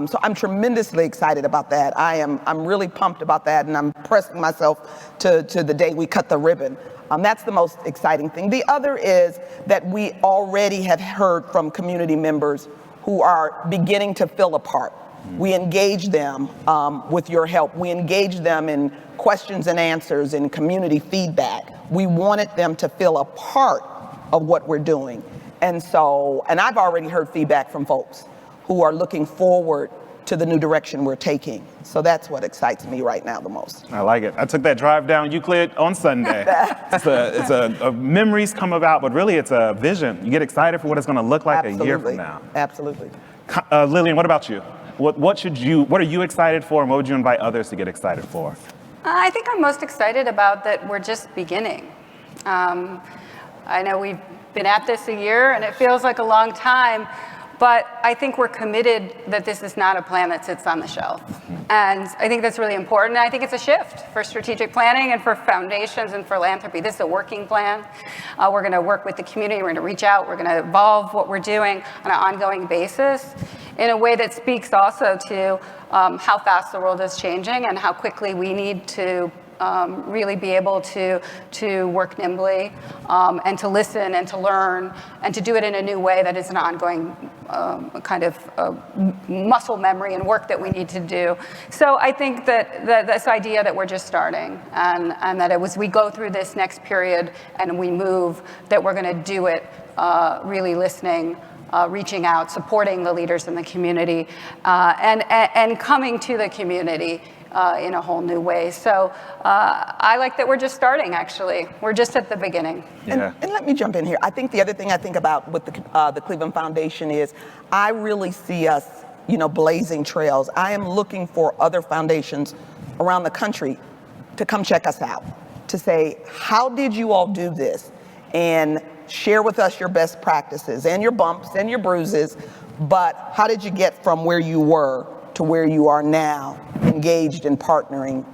So I'm tremendously excited about that. I'm really pumped about that, and I'm pressing myself to the day we cut the ribbon. That's the most exciting thing. The other is that we already have heard from community members who are beginning to feel a part. We engage them with your help. We engage them in questions and answers and community feedback. We wanted them to feel a part of what we're doing. And I've already heard feedback from folks who are looking forward to the new direction we're taking. So that's what excites me right now the most. I like it. I took that drive down Euclid on Sunday. Memories come about, but really it's a vision. You get excited for what it's going to look like a year from now. Absolutely. Lillian, what about you? What are you excited for, and what would you invite others to get excited for? I think I'm most excited about that we're just beginning. I know we've been at this a year, and it feels like a long time, but I think we're committed that this is not a plan that sits on the shelf. And I think that's really important. I think it's a shift for strategic planning and for foundations and philanthropy. This is a working plan. We're going to work with the community. We're going to reach out. We're going to evolve what we're doing on an ongoing basis in a way that speaks also to how fast the world is changing and how quickly we need to really be able to work nimbly and to listen and to learn and to do it in a new way that is an ongoing kind of muscle memory and work that we need to do. So I think that this idea that we're just starting and that as we go through this next period and we move, that we're going to do it really listening, reaching out, supporting the leaders in the community, and coming to the community in a whole new way. So I like that we're just starting, actually. We're just at the beginning. Yeah. And let me jump in here. I think the other thing I think about with the Cleveland Foundation is I really see us, blazing trails. I am looking for other foundations around the country to come check us out, to say, how did you all do this? And share with us your best practices and your bumps and your bruises, but how did you get from where you were to where you are now, engaged in partnering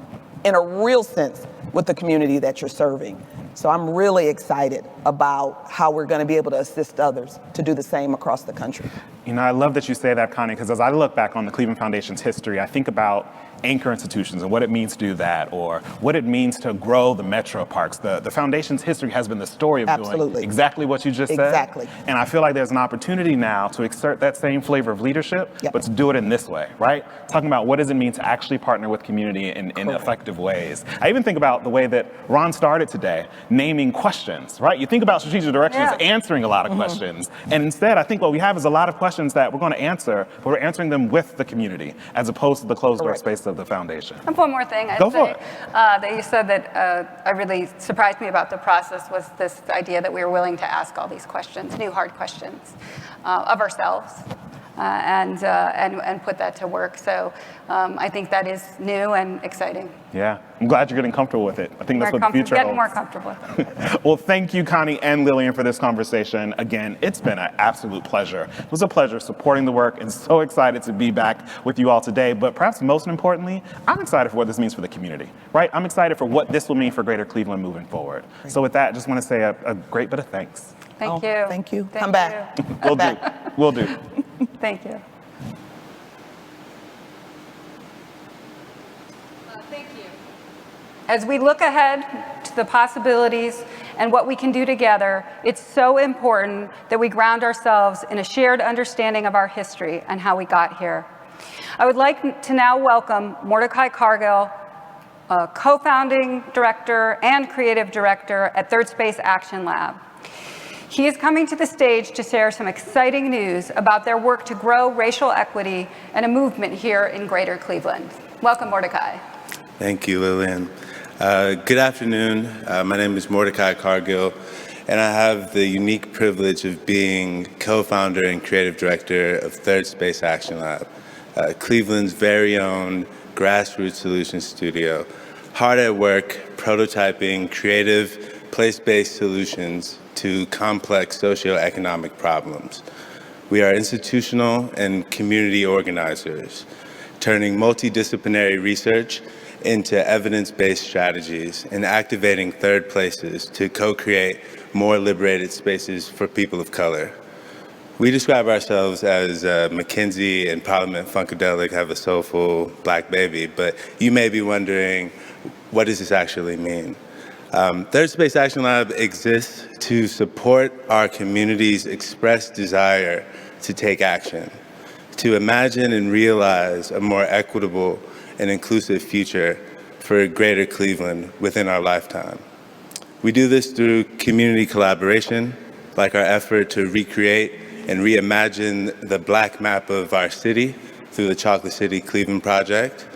in a real sense with the community that you're serving. So I'm really excited about how we're going to be able to assist others to do the same across the country. You know, I love that you say that, Connie, because as I look back on the Cleveland Foundation's history, I think about anchor institutions and what it means to do that, or what it means to grow the metro parks. The foundation's history has been the story of doing exactly what you just said. Exactly. And I feel like there's an opportunity now to exert that same flavor of leadership, but to do it in this way, right? Talking about what does it mean to actually partner with community in effective ways. I even think about the way that Ron started today, naming questions, right? You think about strategic direction as answering a lot of questions. And instead, I think what we have is a lot of questions that we're going to answer, but we're answering them with the community, as opposed to the closed door space of the foundation. And one more thing I'd say that you said that really surprised me about the process was this idea that we were willing to ask all these questions, new hard questions of ourselves. And put that to work. So I think that is new and exciting. Yeah, I'm glad you're getting comfortable with it. I think that's what the future Getting holds. more comfortable with it. Well, thank you, Connie and Lillian, for this conversation. Again, it's been an absolute pleasure. It was a pleasure supporting the work and so excited to be back with you all today. But perhaps most importantly, I'm excited for what this means for the community, right? I'm excited for what this will mean for Greater Cleveland moving forward. So with that, I just want to say a great bit of thanks. Thank you. Thank you. Thank Come back. Will do. Will do. Thank you. Thank you. As we look ahead to the possibilities and what we can do together, it's so important that we ground ourselves in a shared understanding of our history and how we got here. I would like to now welcome Mordecai Cargill, co-founding director and creative director at Third Space Action Lab. He is coming to the stage to share some exciting news about their work to grow racial equity and a movement here in Greater Cleveland. Welcome, Mordecai. Thank you, Lillian. Good afternoon. My name is Mordecai Cargill, and I have the unique privilege of being co-founder and creative director of Third Space Action Lab, Cleveland's very own grassroots solutions studio, hard at work prototyping creative, place-based solutions to complex socioeconomic problems. We are institutional and community organizers, turning multidisciplinary research into evidence-based strategies and activating third places to co-create more liberated spaces for people of color. We describe ourselves as McKinsey and Parliament Funkadelic have a soulful black baby, but you may be wondering, what does this actually mean? Third Space Action Lab exists to support our community's expressed desire to take action, to imagine and realize a more equitable and inclusive future for Greater Cleveland within our lifetime. We do this through community collaboration, like our effort to recreate and reimagine the black map of our city through the Chocolate City Cleveland Project,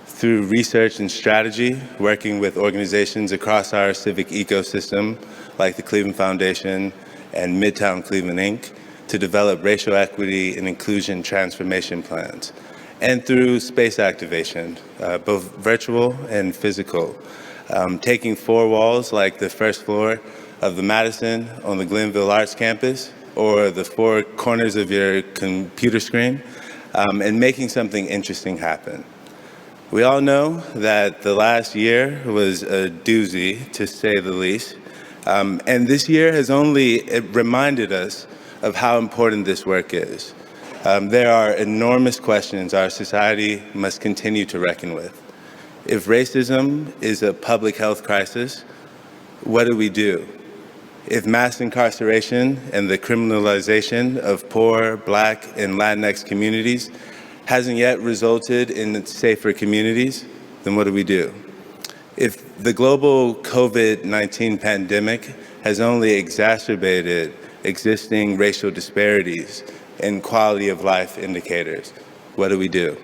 through research and strategy, working with organizations across our civic ecosystem, like the Cleveland Foundation and Midtown Cleveland, Inc., to develop racial equity and inclusion transformation plans, and through space activation, both virtual and physical, taking four walls like the first floor of the Madison on the Glenville Arts campus, or the four corners of your computer screen, and making something interesting happen. We all know that the last year was a doozy, to say the least, and this year has only reminded us of how important this work is. There are enormous questions our society must continue to reckon with. If racism is a public health crisis, what do we do? If mass incarceration and the criminalization of poor, Black, and Latinx communities hasn't yet resulted in safer communities, then what do we do? If the global COVID-19 pandemic has only exacerbated existing racial disparities and quality of life indicators, what do we do?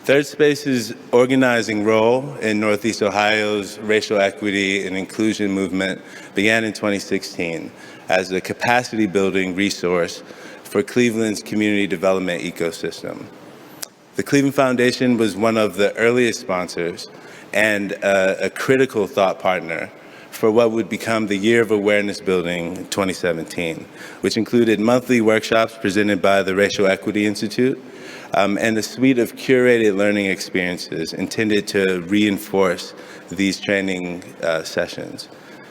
Third Space's organizing role in Northeast Ohio's racial equity and inclusion movement began in 2016 as a capacity building resource for Cleveland's community development ecosystem. The Cleveland Foundation was one of the earliest sponsors and a critical thought partner for what would become the Year of Awareness Building in 2017, which included monthly workshops presented by the Racial Equity Institute and a suite of curated learning experiences intended to reinforce these training sessions.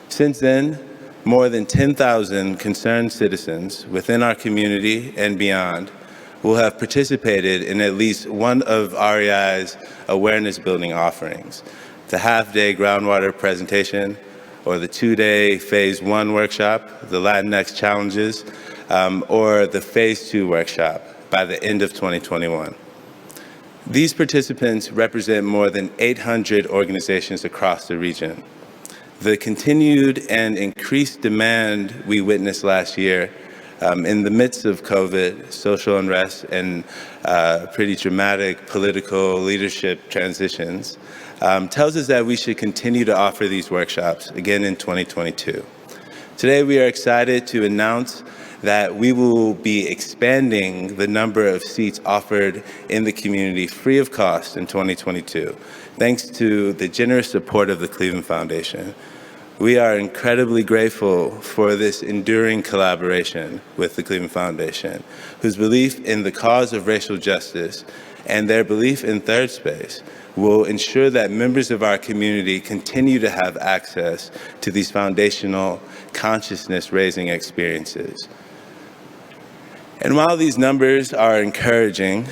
Since then, more than 10,000 concerned citizens within our community and beyond will have participated in at least one of REI's awareness building offerings, the half-day groundwater presentation, or the two-day Phase 1 workshop, the Latinx Challenges, or the Phase 2 workshop by the end of 2021. These participants represent more than 800 organizations across the region. The continued and increased demand we witnessed last year in the midst of COVID, social unrest, and pretty dramatic political leadership transitions tells us that we should continue to offer these workshops again in 2022. Today, we are excited to announce that we will be expanding the number of seats offered in the community free of cost in 2022, thanks to the generous support of the Cleveland Foundation. We are incredibly grateful for this enduring collaboration with the Cleveland Foundation, whose belief in the cause of racial justice and their belief in third space will ensure that members of our community continue to have access to these foundational consciousness-raising experiences. And while these numbers are encouraging,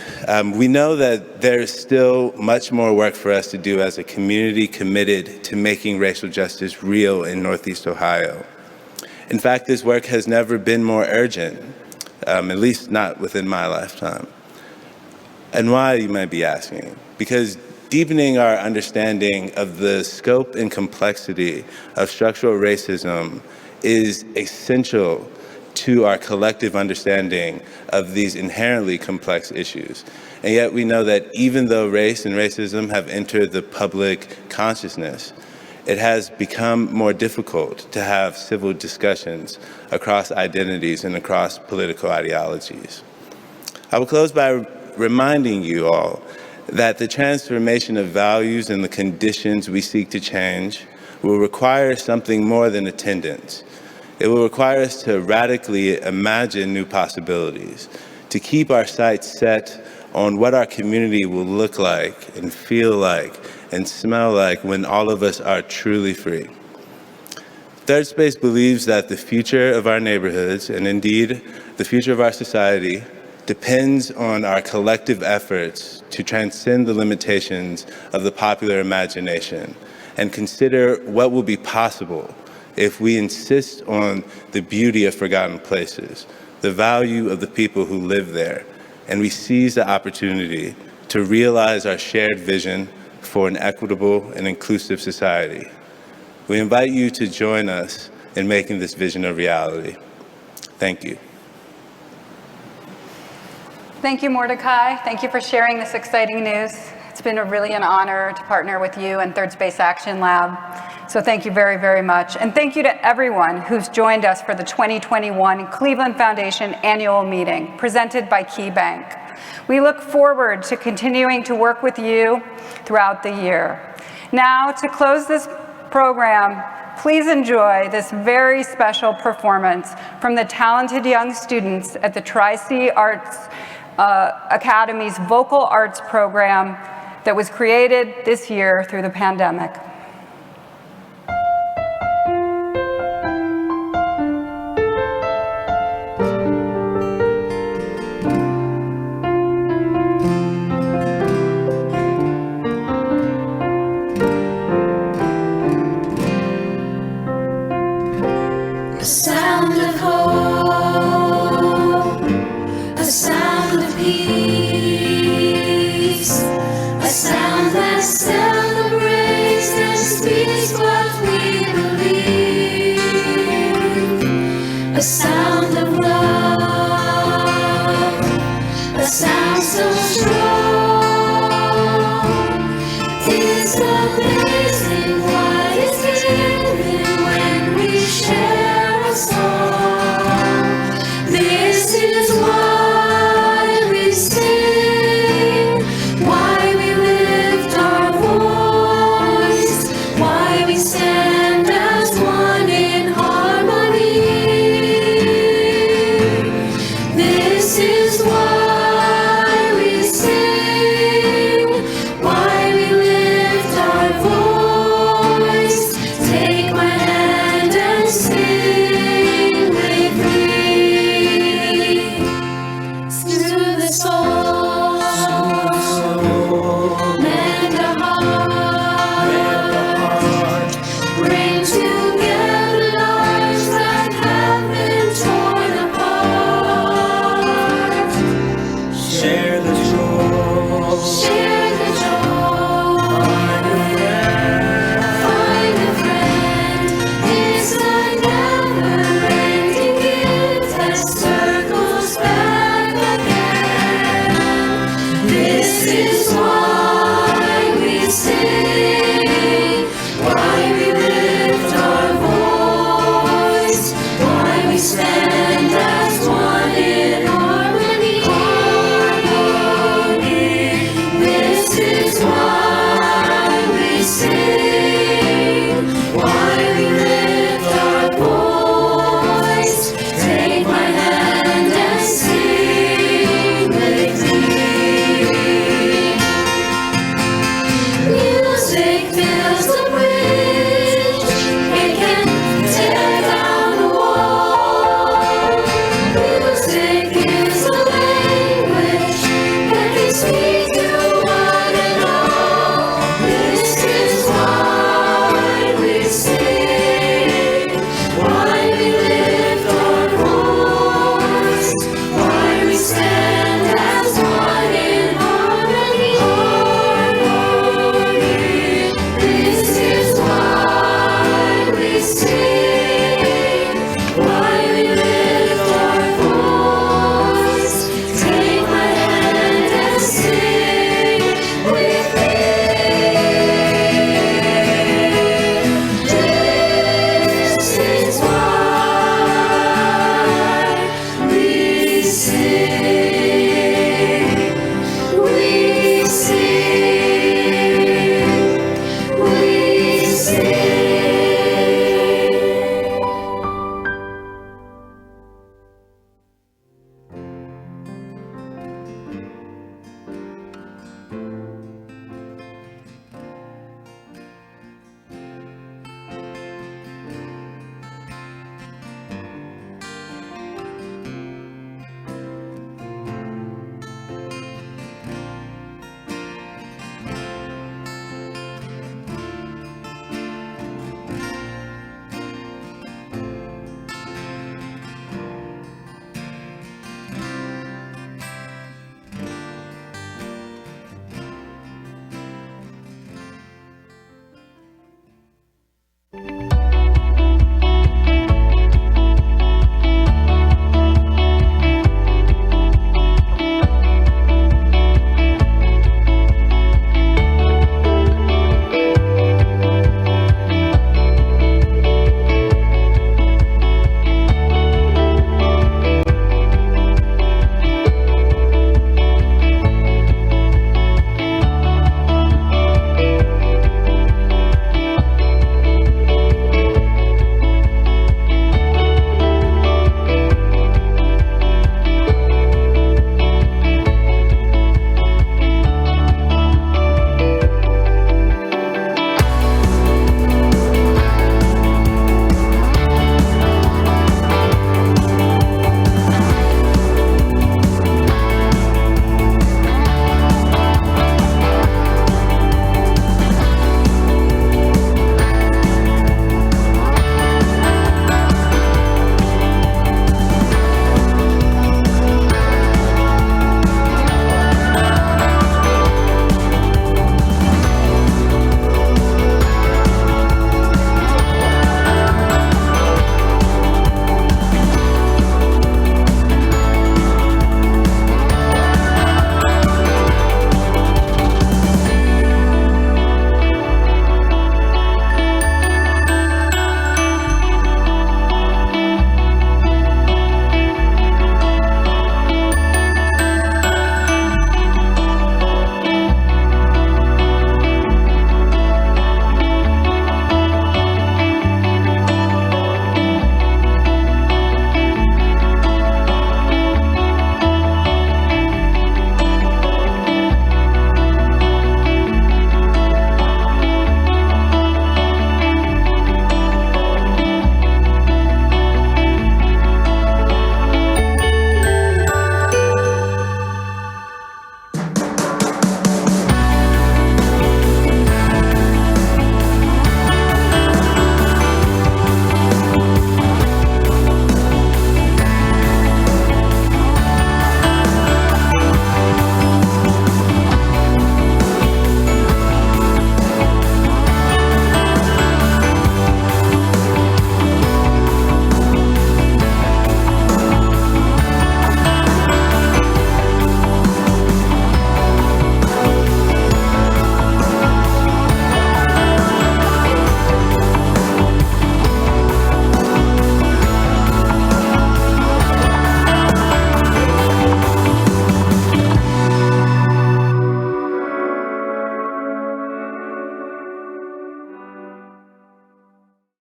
we know that there is still much more work for us to do as a community committed to making racial justice real in Northeast Ohio. In fact, this work has never been more urgent, at least not within my lifetime. And why, you might be asking? Because deepening our understanding of the scope and complexity of structural racism is essential to our collective understanding of these inherently complex issues. And yet we know that even though race and racism have entered the public consciousness, it has become more difficult to have civil discussions across identities and across political ideologies. I will close by reminding you all that the transformation of values and the conditions we seek to change will require something more than attendance. It will require us to radically imagine new possibilities, to keep our sights set on what our community will look like and feel like and smell like when all of us are truly free. Third Space believes that the future of our neighborhoods, and indeed the future of our society, depends on our collective efforts to transcend the limitations of the popular imagination and consider what will be possible if we insist on the beauty of forgotten places, the value of the people who live there, and we seize the opportunity to realize our shared vision for an equitable and inclusive society. We invite you to join us in making this vision a reality. Thank you. Thank you, Mordecai. Thank you for sharing this exciting news. It's been really an honor to partner with you and Third Space Action Lab. So thank you very, very much. And thank you to everyone who's joined us for the 2021 Cleveland Foundation Annual Meeting, presented by KeyBank. We look forward to continuing to work with you throughout the year. Now, to close this program, please enjoy this very special performance from the talented young students at the Tri-C Arts Academy's Vocal Arts program that was created this year through the pandemic. A sound of hope, a sound of peace, a sound that celebrates the She